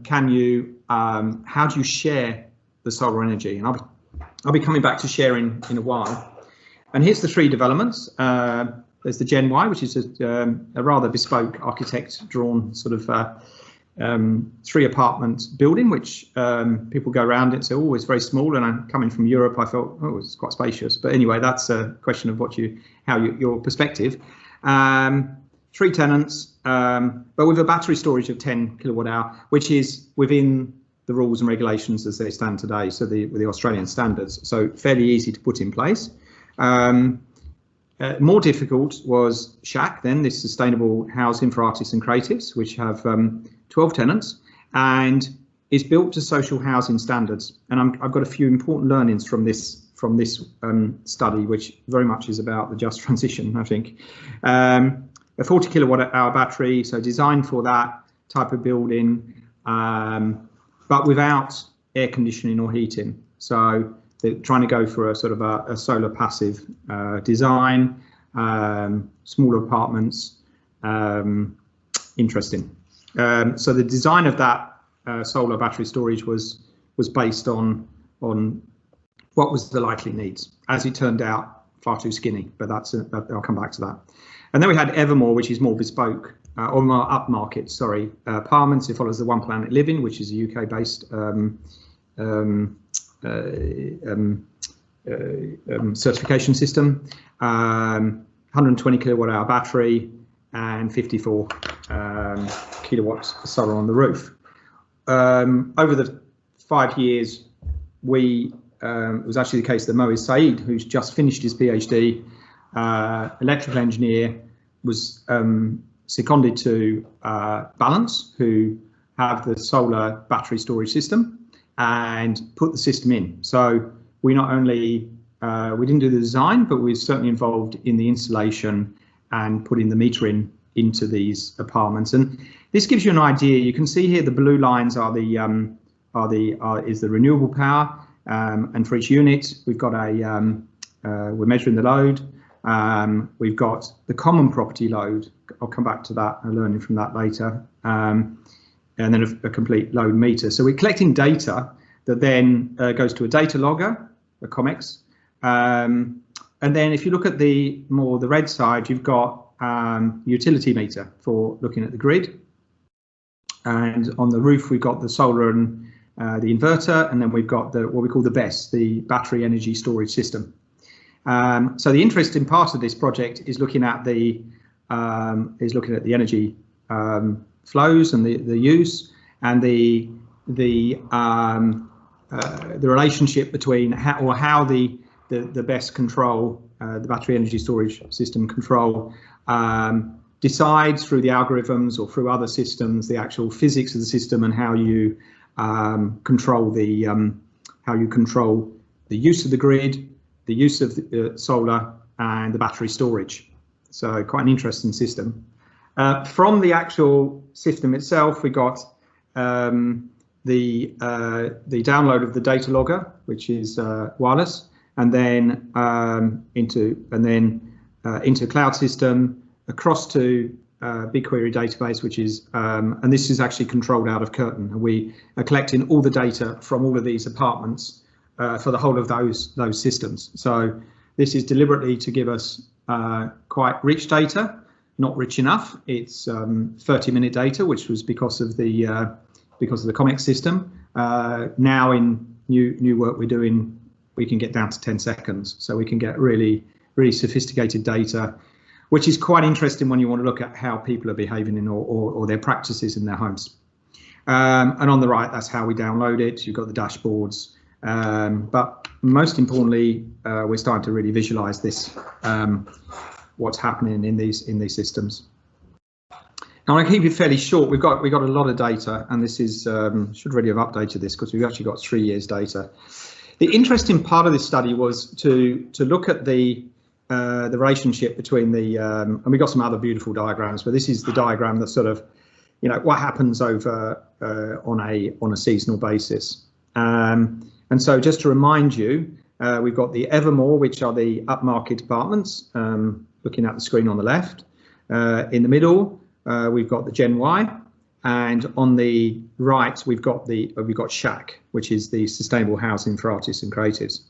can you, how do you share the solar energy? And I'll be coming back to sharing in a while. And here's the 3 developments. There's the Gen Y, which is a rather bespoke architect drawn sort of 3 apartment building, which people go around it and say, oh, it's very small. And I'm coming from Europe, I thought, oh, it's quite spacious. But anyway, that's a question of your perspective. 3 tenants, but with a battery storage of 10 kilowatt hour, which is within the rules and regulations as they stand today, so the Australian standards. So fairly easy to put in place. More difficult was Shack, then this sustainable housing for artists and creatives, which have 12 tenants and is built to social housing standards. And I've got a few important learnings from this study, which very much is about the just transition, I think. A 40 kilowatt hour battery, so designed for that type of building, but without air conditioning or heating. So they're trying to go for a sort of a solar passive design, smaller apartments, interesting. So the design of that solar battery storage was based on what was the likely needs. As it turned out, far too skinny, but I'll come back to that. And then we had Evermore, which is more bespoke, or more upmarket, sorry, apartments. It follows the One Planet Living, which is a UK-based certification system, 120 kilowatt hour battery and 54 kilowatts solar on the roof. Over the 5 years, it was actually the case that Moez Saeed, who's just finished his PhD, electrical engineer, was seconded to Balance, who have the solar battery storage system, and put the system in. So we not only, we didn't do the design, but we were certainly involved in the installation and putting the metering into these apartments. And this gives you an idea. You can see here the blue lines is the renewable power, and for each unit we've got we're measuring the load. We've got the common property load. I'll come back to that and learning from that later. And then a complete load meter. So we're collecting data that then goes to a data logger, a COMEX, And then if you look at the red side, you've got utility meter for looking at the grid. And on the roof, we've got the solar and the inverter, and then we've got what we call the BESS, the battery energy storage system. So the interesting part of this project is looking at the energy flows and the use, and the relationship between how the BESS control, the battery energy storage system control, decides through the algorithms or through other systems the actual physics of the system, and how you control the use of the grid, the use of the solar and the battery storage. So quite an interesting system. From the actual system itself, we got the download of the data logger, which is wireless, and then into cloud system, across to BigQuery database, which is and this is actually controlled out of Curtin. We are collecting all the data from all of these apartments for the whole of those systems. So this is deliberately to give us quite rich data, not rich enough. It's 30-minute data, which was because of the COMEX system. Now in new work we're doing, we can get down to 10 seconds, so we can get really sophisticated data, which is quite interesting when you want to look at how people are behaving in or their practices in their homes. And on the right, that's how we download it. You've got the dashboards, but most importantly, we're starting to really visualize this, what's happening in these systems. Now, I'm going to keep it fairly short. We've got a lot of data, and this is should really have updated this because we've actually got 3 years data. The interesting part of this study was to look at the relationship between and we got some other beautiful diagrams, but this is the diagram that sort of, what happens over on a seasonal basis. And so just to remind you, we've got the Evermore, which are the upmarket apartments, looking at the screen on the left. In the middle, we've got the Gen Y, and on the right, we've got Shack, which is the sustainable housing for artists and creatives.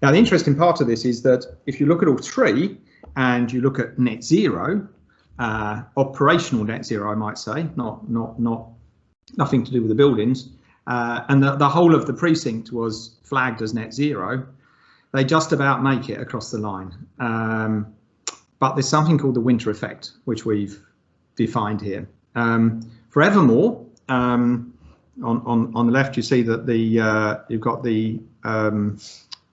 Now, the interesting part of this is that if you look at all three and you look at net zero, operational net zero, I might say, nothing to do with the buildings, and the whole of the precinct was flagged as net zero, they just about make it across the line. But there's something called the winter effect, which we've defined here. For Evermore, on the left, you see that you've got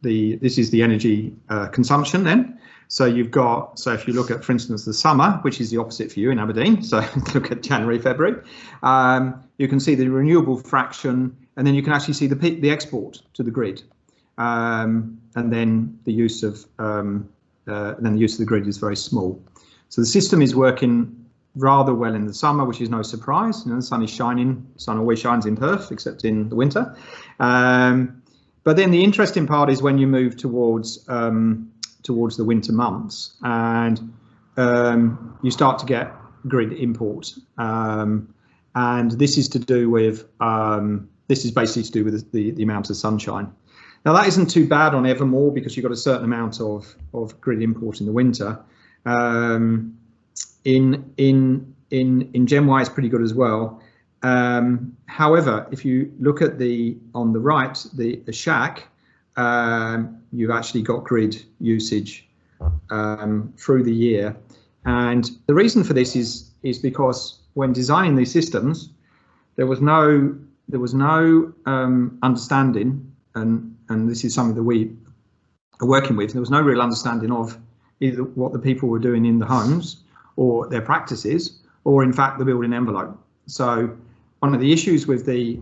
this is the energy consumption then. So if you look at, for instance, the summer, which is the opposite for you in Aberdeen, so look at January, February, you can see the renewable fraction, and then you can actually see the export to the grid, and then the use of the grid is very small. So the system is working rather well in the summer, which is no surprise. The sun is shining. The sun always shines in Perth, except in the winter. But then the interesting part is when you move towards the winter months, and you start to get grid import, and this is to do with this is basically to do with the amount of sunshine. Now that isn't too bad on Evermore because you've got a certain amount of grid import in the winter. In Gen Y it's pretty good as well. However, if you look at on the right, the Shack, you've actually got grid usage through the year, and the reason for this is because when designing these systems, there was no understanding, and this is something that we are working with. There was no real understanding of either what the people were doing in the homes or their practices, or in fact the building envelope. So one of the issues with the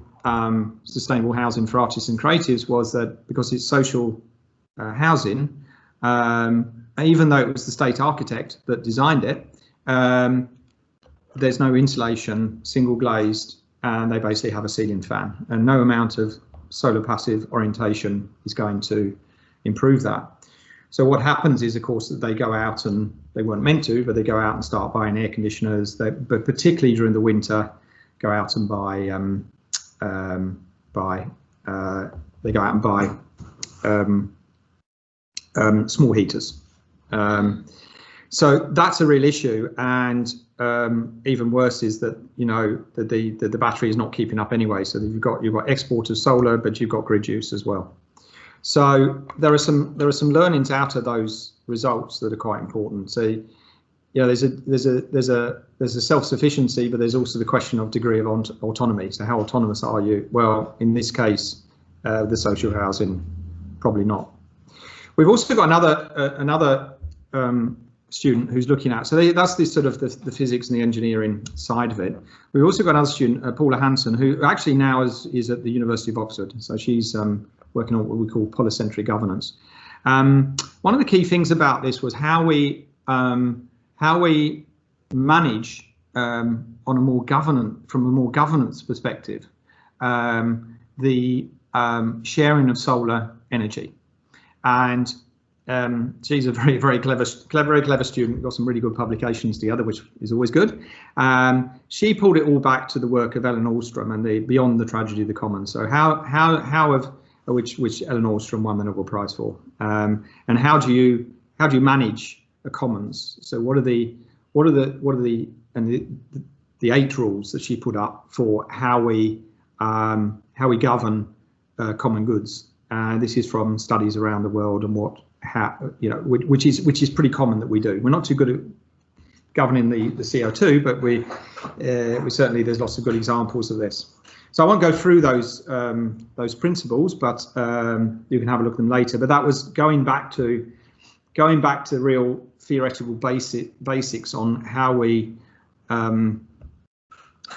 sustainable housing for artists and creatives was that because it's social housing, even though it was the state architect that designed it, there's no insulation, single glazed, and they basically have a ceiling fan, and no amount of solar passive orientation is going to improve that. So what happens is, of course, that they go out, and they weren't meant to, but they go out and start buying air conditioners. But particularly during the winter, go out and buy small heaters. So that's a real issue, and even worse is that the battery is not keeping up anyway. So you've got export of solar, but you've got grid use as well. So there are some learnings out of those results that are quite important. So there's a self-sufficiency, but there's also the question of degree of autonomy. So how autonomous are you? Well, in this case, the social housing, probably not. We've also got another student who's looking at, so that's this sort of the physics and the engineering side of it. We've also got another student, Paula Hansen, who actually now is at the University of Oxford. So she's working on what we call polycentric governance. One of the key things about this was how we manage from a more governance perspective the sharing of solar energy. And she's a very clever student, got some really good publications together, which is always good. She pulled it all back to the work of Ellen Ahlstrom and the Beyond the Tragedy of the Commons. So which Ellen Ahlstrom won the Nobel Prize for, and how do you manage a commons? So what are the 8 rules that she put up for how we govern common goods? This is from studies around the world and which is pretty common that we do. We're not too good at governing the CO2, but we certainly, there's lots of good examples of this. So I won't go through those principles, but you can have a look at them later. But that was going back to real theoretical basics on how we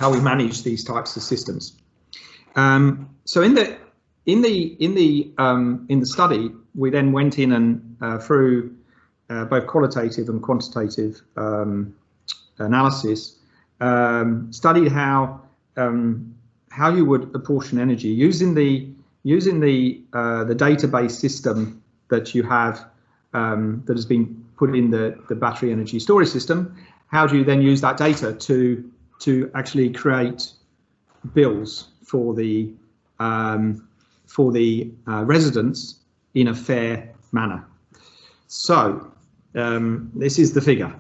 manage these types of systems. So in the study, we then went in and through both qualitative and quantitative analysis, studied how you would apportion energy using the database system that you have that has been put in the battery energy storage system. How do you then use that data to actually create bills for the residents in a fair manner? So this is the figure.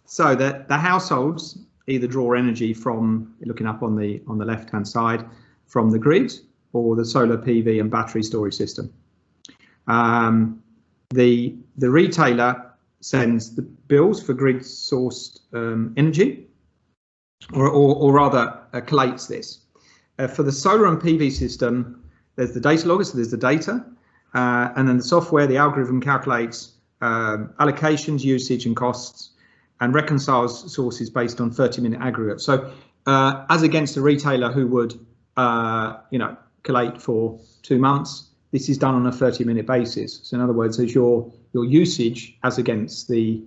So that the households either draw energy from, looking up on the left-hand side, from the grid or the solar PV and battery storage system. The retailer sends the bills for grid-sourced energy, or rather collates this. For the solar and PV system, there's the data logger, so there's the data, and then the software, the algorithm calculates allocations, usage and costs, and reconciles sources based on 30-minute aggregate. So as against a retailer who would collate for 2 months, this is done on a 30-minute basis. So in other words, as your usage as against the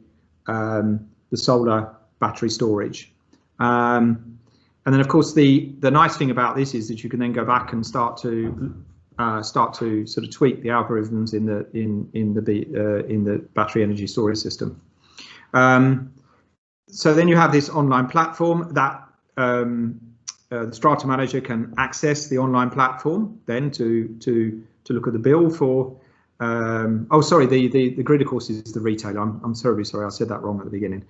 solar battery storage. And then of course the nice thing about this is that you can then go back and start to sort of tweak the algorithms in the battery energy storage system. So then you have this online platform that the Strata Manager can access the online platform then to look at the bill for. Oh, sorry, the grid of course is the retailer. I'm sorry, I said that wrong at the beginning.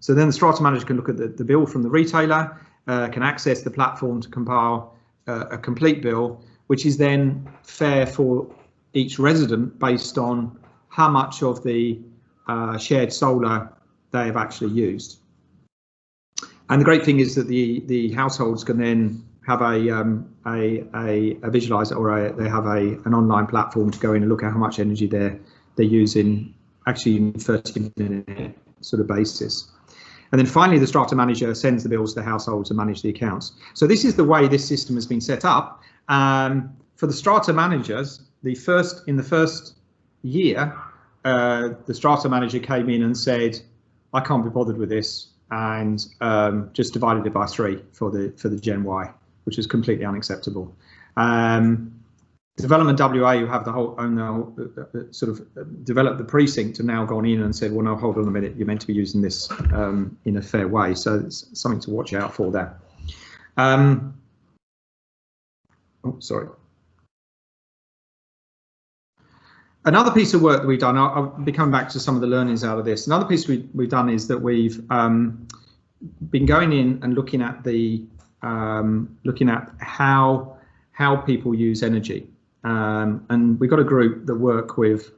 So then the Strata Manager can look at the bill from the retailer, can access the platform to compile a complete bill, which is then fair for each resident based on how much of the shared solar they have actually used. And the great thing is that the households can then have a visualizer, or they have an online platform to go in and look at how much energy they're using, actually in 30-minute sort of basis. And then finally, the Strata Manager sends the bills to the households and manage the accounts. So this is the way this system has been set up. For the Strata Managers, in the first year, the Strata Manager came in and said, I can't be bothered with this, and just divided it by 3 for the Gen Y, which is completely unacceptable. Development WA, who have sort of developed the precinct, have now gone in and said, well, no, hold on a minute, you're meant to be using this in a fair way. So it's something to watch out for there. Oh, sorry. Another piece of work that we've done, I'll be coming back to some of the learnings out of this. Another piece we've done is that we've been going in and looking at how people use energy, and we've got a group that work with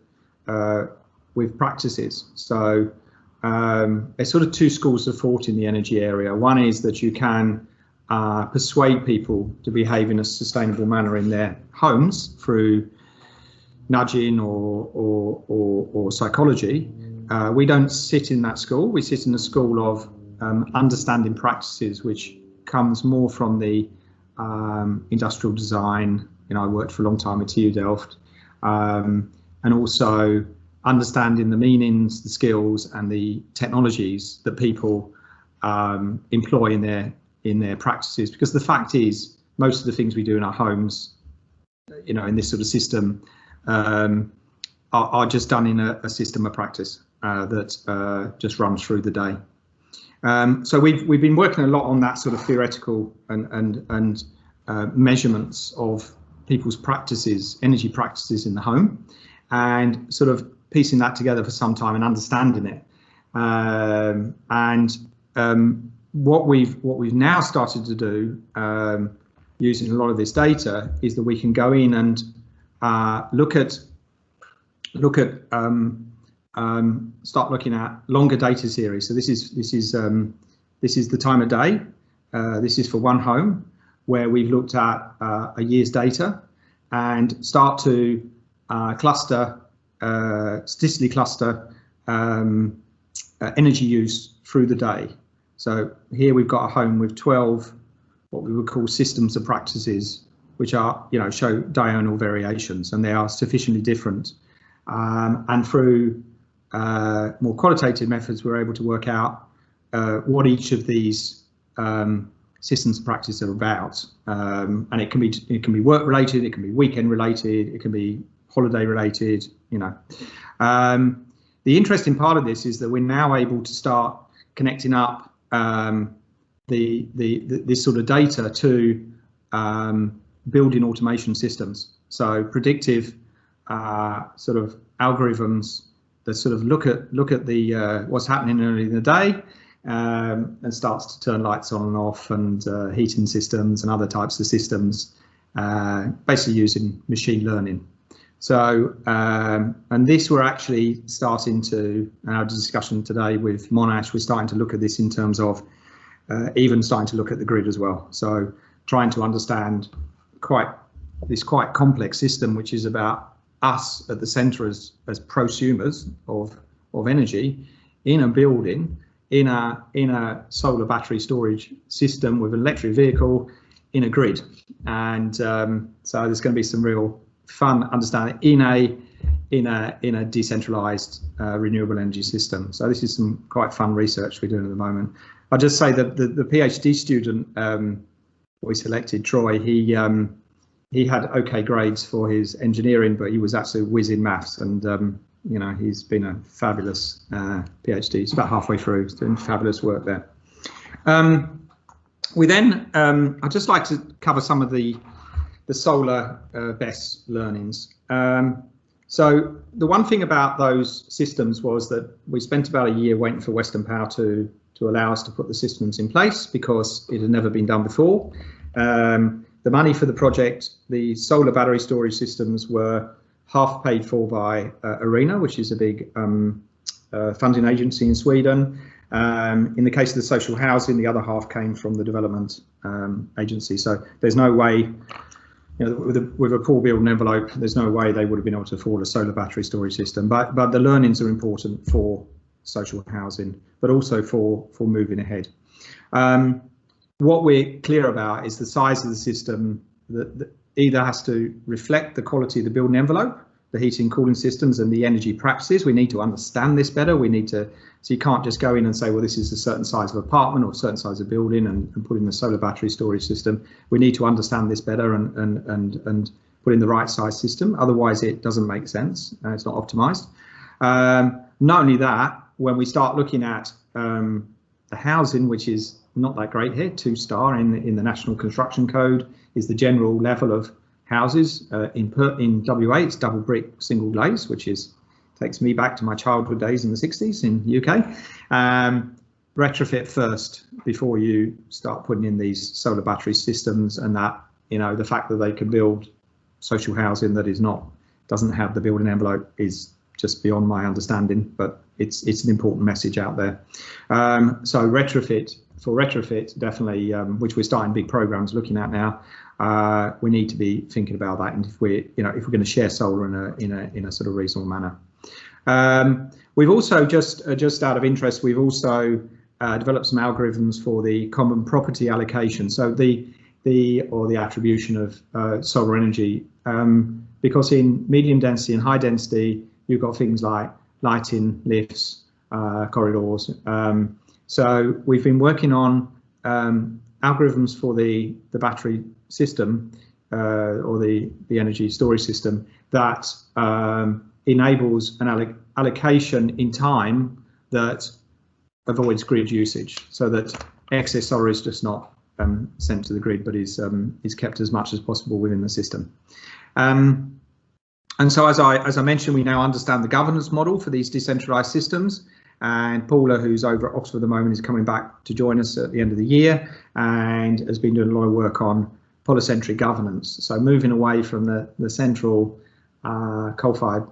practices. So there's sort of two schools of thought in the energy area. One is that you can persuade people to behave in a sustainable manner in their homes through nudging or psychology. We don't sit in that school. We sit in the school of understanding practices, which comes more from the industrial design. I worked for a long time at TU Delft, and also understanding the meanings, the skills, and the technologies that people employ in their practices. Because the fact is, most of the things we do in our homes, in this sort of system, are just done in a system of practice that just runs through the day. So we've been working a lot on that sort of theoretical and measurements of people's practices, energy practices in the home, and sort of piecing that together for some time and understanding it. What we've now started to do, using a lot of this data, is that we can go in and start looking at longer data series. So this is the time of day. This is for one home, where we've looked at a year's data and start to statistically cluster energy use through the day. So here we've got a home with 12 what we would call systems of practices, which are, show diurnal variations, and they are sufficiently different. And through more qualitative methods, we're able to work out what each of these systems of practice are about. And it can be work related, it can be weekend related, it can be holiday related. The interesting part of this is that we're now able to start connecting up this sort of data to building automation systems. So predictive sort of algorithms that sort of look at the what's happening early in the day, and starts to turn lights on and off, and heating systems and other types of systems, basically using machine learning. So and this we're actually starting to, in our discussion today with Monash, we're starting to look at this in terms of even starting to look at the grid as well. So trying to understand this quite complex system, which is about us at the centre as prosumers of energy in a building, in a solar battery storage system with an electric vehicle in a grid. And so there's going to be some real fun understanding in a decentralized renewable energy system. So this is some quite fun research we're doing at the moment. I'll just say that the PhD student we selected, Troy, he had okay grades for his engineering, but he was absolutely whiz in maths, and he's been a fabulous PhD. He's about halfway through. He's doing fabulous work there. I'd just like to cover some of the solar BESS learnings. So the one thing about those systems was that we spent about a year waiting for Western Power to allow us to put the systems in place, because it had never been done before. The money for the project, the solar battery storage systems, were half paid for by ARENA, which is a big funding agency in Sweden. In the case of the social housing, the other half came from the development agency. So there's no way, with a poor building envelope, there's no way they would have been able to afford a solar battery storage system. But the learnings are important for social housing, but also for moving ahead. What we're clear about is the size of the system that either has to reflect the quality of the building envelope, the heating, cooling systems, and the energy practices. We need to understand this better. So you can't just go in and say, well, this is a certain size of apartment or a certain size of building and put in the solar battery storage system. We need to understand this better and put in the right size system. Otherwise, it doesn't make sense. It's not optimized. Not only that, when we start looking at the housing, which is not that great here, 2-star in the National Construction Code, is the general level of houses. In WA, it's double brick, single glaze, which takes me back to my childhood days in the 60s in the UK. Retrofit first before you start putting in these solar battery systems, and that, you know, the fact that they can build social housing that doesn't have the building envelope is just beyond my understanding, but it's an important message out there. So retrofit definitely, which we're starting big programs looking at now. We need to be thinking about that, and if we're going to share solar in a sort of reasonable manner. We've also just out of interest, we've also developed some algorithms for the common property allocation. So the attribution of solar energy, because in medium density and high density, you've got things like lighting, lifts, corridors. So we've been working on algorithms for the battery system or the energy storage system that enables an allocation in time that avoids grid usage, so that excess solar is just not sent to the grid, but is kept as much as possible within the system. And so, as I mentioned, we now understand the governance model for these decentralized systems. And Paula, who's over at Oxford at the moment, is coming back to join us at the end of the year and has been doing a lot of work on polycentric governance. So moving away from the central coal-fired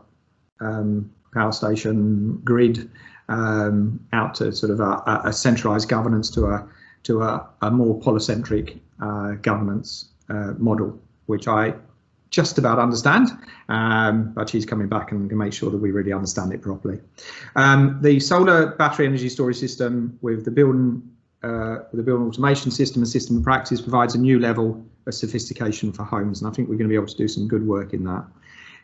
power station grid out to sort of a centralized governance to a more polycentric governance model, which I just about understand, but she's coming back and can make sure that we really understand it properly. The solar battery energy storage system with the building automation system and system of practice provides a new level of sophistication for homes, and I think we're going to be able to do some good work in that.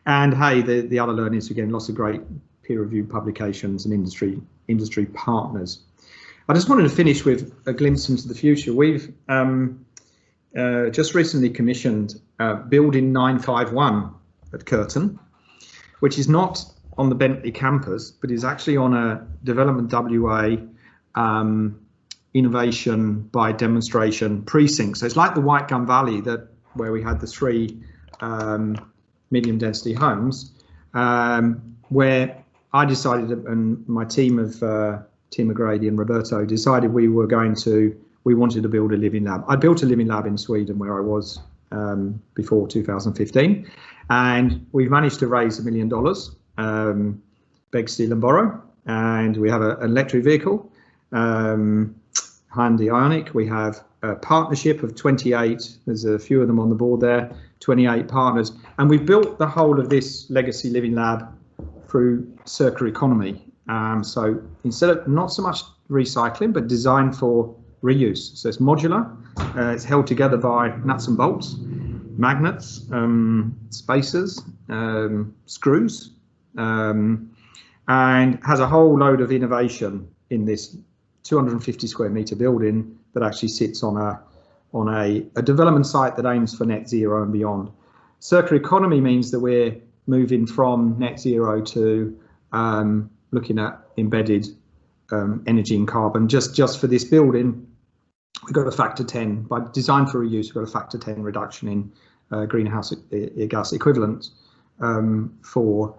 And hey, the other learnings, again, lots of great peer-reviewed publications and industry partners. I just wanted to finish with a glimpse into the future. We've just recently commissioned Building 951 at Curtin, which is not on the Bentley campus, but is actually on a Development WA innovation by demonstration precinct. So it's like the White Gum Valley where we had the 3 medium density homes, where I decided, and my team of Grady and Roberto decided we wanted to build a living lab. I built a living lab in Sweden where I was before 2015, and we've managed to raise $1 million, beg, steal and borrow, and we have an electric vehicle, Hyundai Ioniq. We have a partnership of 28, there's a few of them on the board there, 28 partners, and we've built the whole of this legacy living lab through circular economy. So instead of not so much recycling, but designed for reuse. So it's modular, it's held together by nuts and bolts, magnets, spacers, screws, and has a whole load of innovation in this 250 square metre building that actually sits on a development site that aims for net zero and beyond. Circular economy means that we're moving from net zero to looking at embedded energy and carbon. Just for this building, we've got a factor 10, by design for reuse, we've got a factor 10 reduction in greenhouse gas equivalent for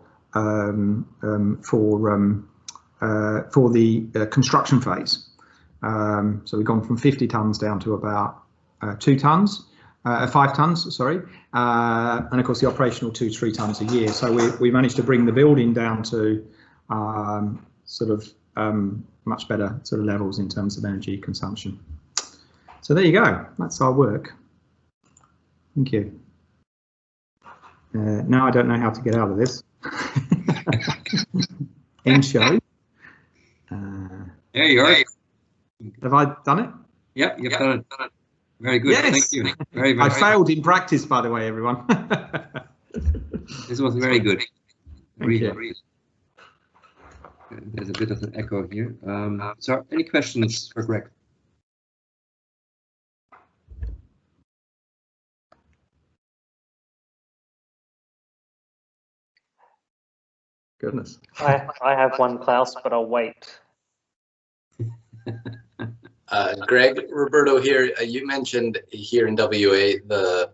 the construction phase. So we've gone from 50 tonnes down to about 5 tonnes, sorry, and of course the operational 2-3 tonnes a year. So we managed to bring the building down to sort of much better sort of levels in terms of energy consumption. So there you go, that's our work. Thank you. Now I don't know how to get out of this. End show. There you are. Have I done it? Yep, you've done it. Very good. Yes. Thank you. Very, very I failed in practice, by the way, everyone. This was very good. Thank you. There's a bit of an echo here. So, any questions for Greg? Goodness. I have one, Klaus, but I'll wait. Greg, Roberto here, you mentioned here in WA the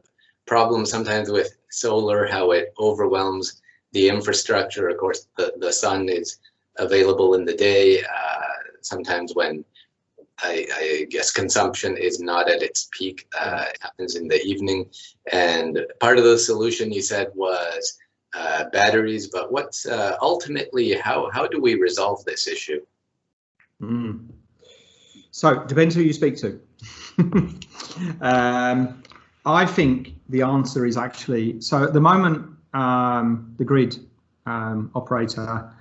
problem sometimes with solar, how it overwhelms the infrastructure. Of course, the sun is available in the day. Sometimes when I guess consumption is not at its peak, it happens in the evening. And part of the solution you said was batteries, but what's ultimately, how do we resolve this issue? So depends who you speak to. I think the answer is actually, so at the moment, the grid operator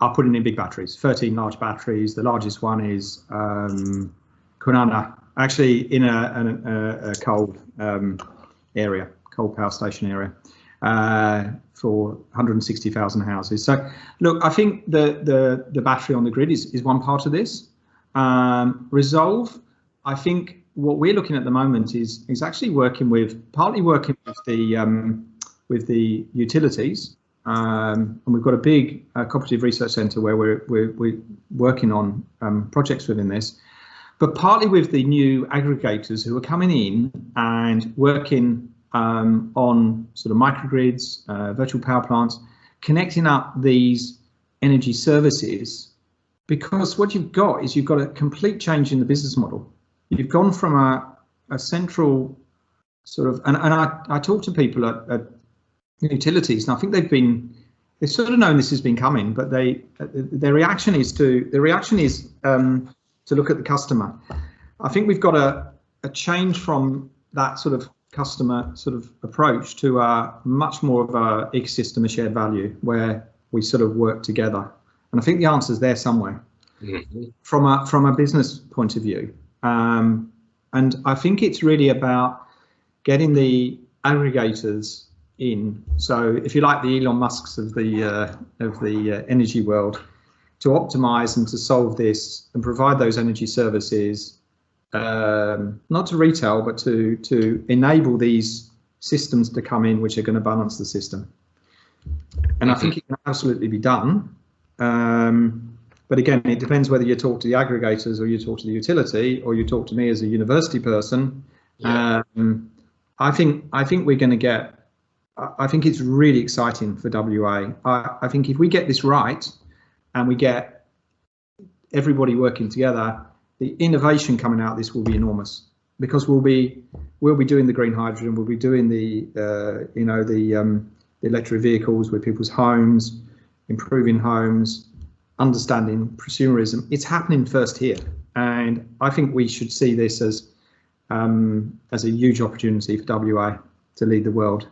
are putting in big batteries, 13 large batteries. The largest one is Kwinana, actually in a coal area, coal power station area, for 160,000 houses. So look, I think the battery on the grid is one part of this. Resolve, I think what we're looking at the moment is actually partly working with the utilities. And we've got a big cooperative research centre where we're working on projects within this, but partly with the new aggregators who are coming in and working on sort of microgrids, virtual power plants, connecting up these energy services, because what you've got is you've got a complete change in the business model. You've gone from a central sort of, and I talk to people at utilities, and I think they've sort of known this has been coming, but their reaction is to look at the customer. I think we've got a change from that sort of customer sort of approach to much more of a ecosystem of shared value where we sort of work together. And I think the answer is there somewhere from a business point of view. And I think it's really about getting the aggregators in. So if you like, the Elon Musks of the energy world, to optimize and to solve this and provide those energy services, not to retail, but to enable these systems to come in, which are going to balance the system. And I think it can absolutely be done. But again, it depends whether you talk to the aggregators or you talk to the utility or you talk to me as a university person. Yeah. I think we're going to get, I think it's really exciting for WA. I think if we get this right and we get everybody working together, the innovation coming out of this will be enormous, because we'll be doing the green hydrogen, we'll be doing the electric vehicles with people's homes, improving homes, understanding consumerism. It's happening first here, and I think we should see this as a huge opportunity for WA to lead the world.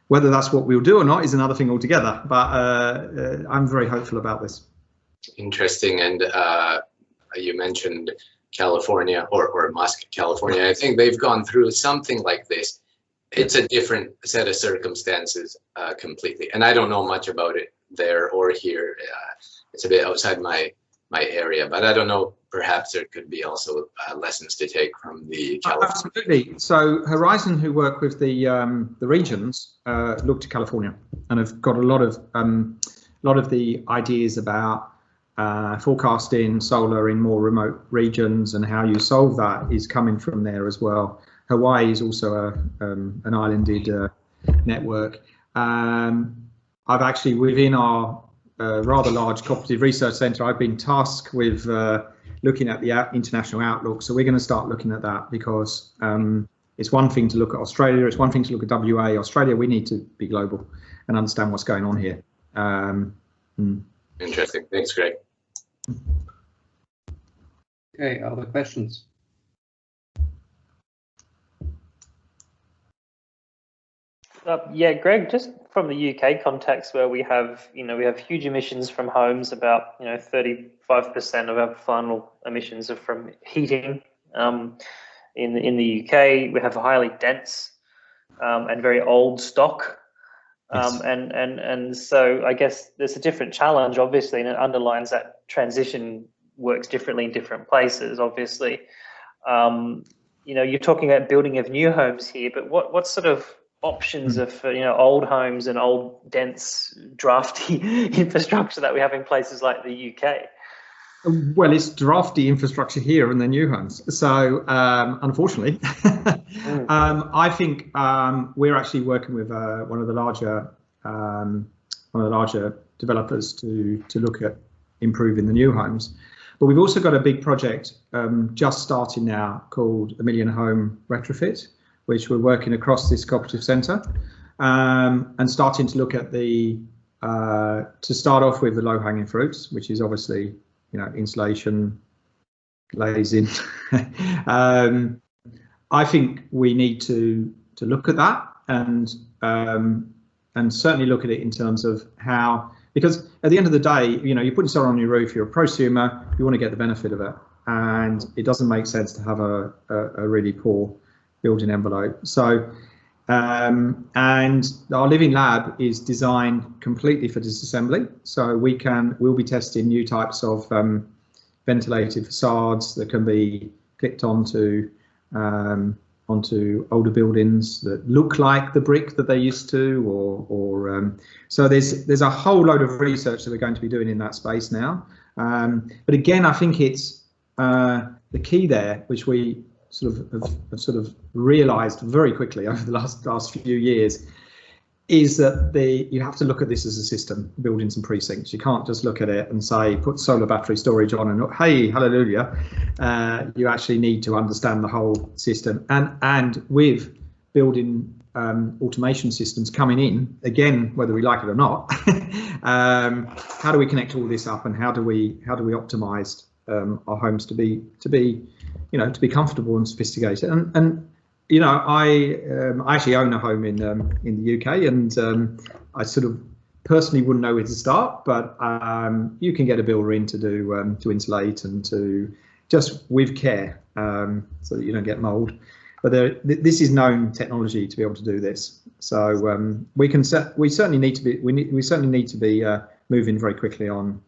Whether that's what we'll do or not is another thing altogether, but I'm very hopeful about this. Interesting. And you mentioned California or Musk, California. I think they've gone through something like this. It's a different set of circumstances completely. And I don't know much about it there or here. It's a bit outside my area, but I don't know, perhaps there could be also lessons to take from the California. Absolutely. So Horizon, who work with the regions, look to California and have got a lot of the ideas about forecasting solar in more remote regions, and how you solve that is coming from there as well. Hawaii is also an islanded network. I've actually, within our rather large cooperative research centre, I've been tasked with looking at the international outlook. So we're going to start looking at that, because it's one thing to look at Australia, it's one thing to look at WA. Australia, we need to be global and understand what's going on here. Interesting. Thanks, Greg. Okay, other questions? Yeah, Greg, just from the UK context, where we have huge emissions from homes, about 35% of our final emissions are from heating. In the UK, we have a highly dense and very old stock, and so I guess there's a different challenge, obviously, and it underlines that transition works differently in different places. Obviously, you're talking about building of new homes here, but what sort of options of old homes and old dense drafty infrastructure that we have in places like the UK? Well, it's drafty infrastructure here and then new homes. So unfortunately, I think we're actually working with one of the larger developers to look at improving the new homes. But we've also got a big project just starting now called the Million Home Retrofit, which we're working across this cooperative centre and starting to look at the to start off with the low-hanging fruits, which is obviously, you know, insulation, glazing. I think we need to look at that and certainly look at it in terms of how, because at the end of the day, you know, you're putting solar on your roof, you're a prosumer, you want to get the benefit of it, and it doesn't make sense to have a really poor building envelope. So and our living lab is designed completely for disassembly, so we'll be testing new types of ventilated facades that can be clicked onto older buildings that look like the brick that they used to, or so there's a whole load of research that we're going to be doing in that space now. But again, I think it's the key there, which we sort of realised very quickly over the last few years, is that you have to look at this as a system, buildings and precincts. You can't just look at it and say put solar battery storage on and hey, hallelujah. You actually need to understand the whole system, and with building automation systems coming in, again, whether we like it or not, how do we connect all this up, and how do we optimize our homes to be you know, to be comfortable and sophisticated? And you know, I actually own a home in the UK, and I sort of personally wouldn't know where to start, but you can get a builder in to insulate and to just with care, so that you don't get mold. But this is known technology to be able to do this. So we certainly need to be moving very quickly on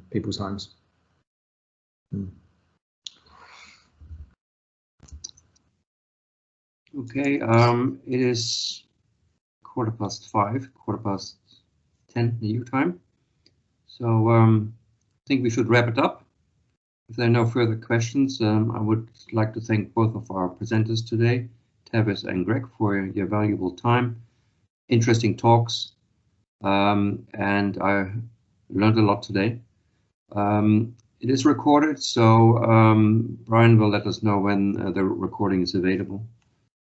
people's homes. Okay, it is 5:15, 10 EU time. So I think we should wrap it up. If there are no further questions, I would like to thank both of our presenters today, Tavis and Greg, for your valuable time, interesting talks, and I learned a lot today. It is recorded, so Brian will let us know when the recording is available.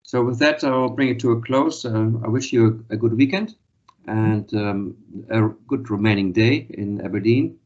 So with that, I'll bring it to a close. I wish you a good weekend and a good remaining day in Aberdeen.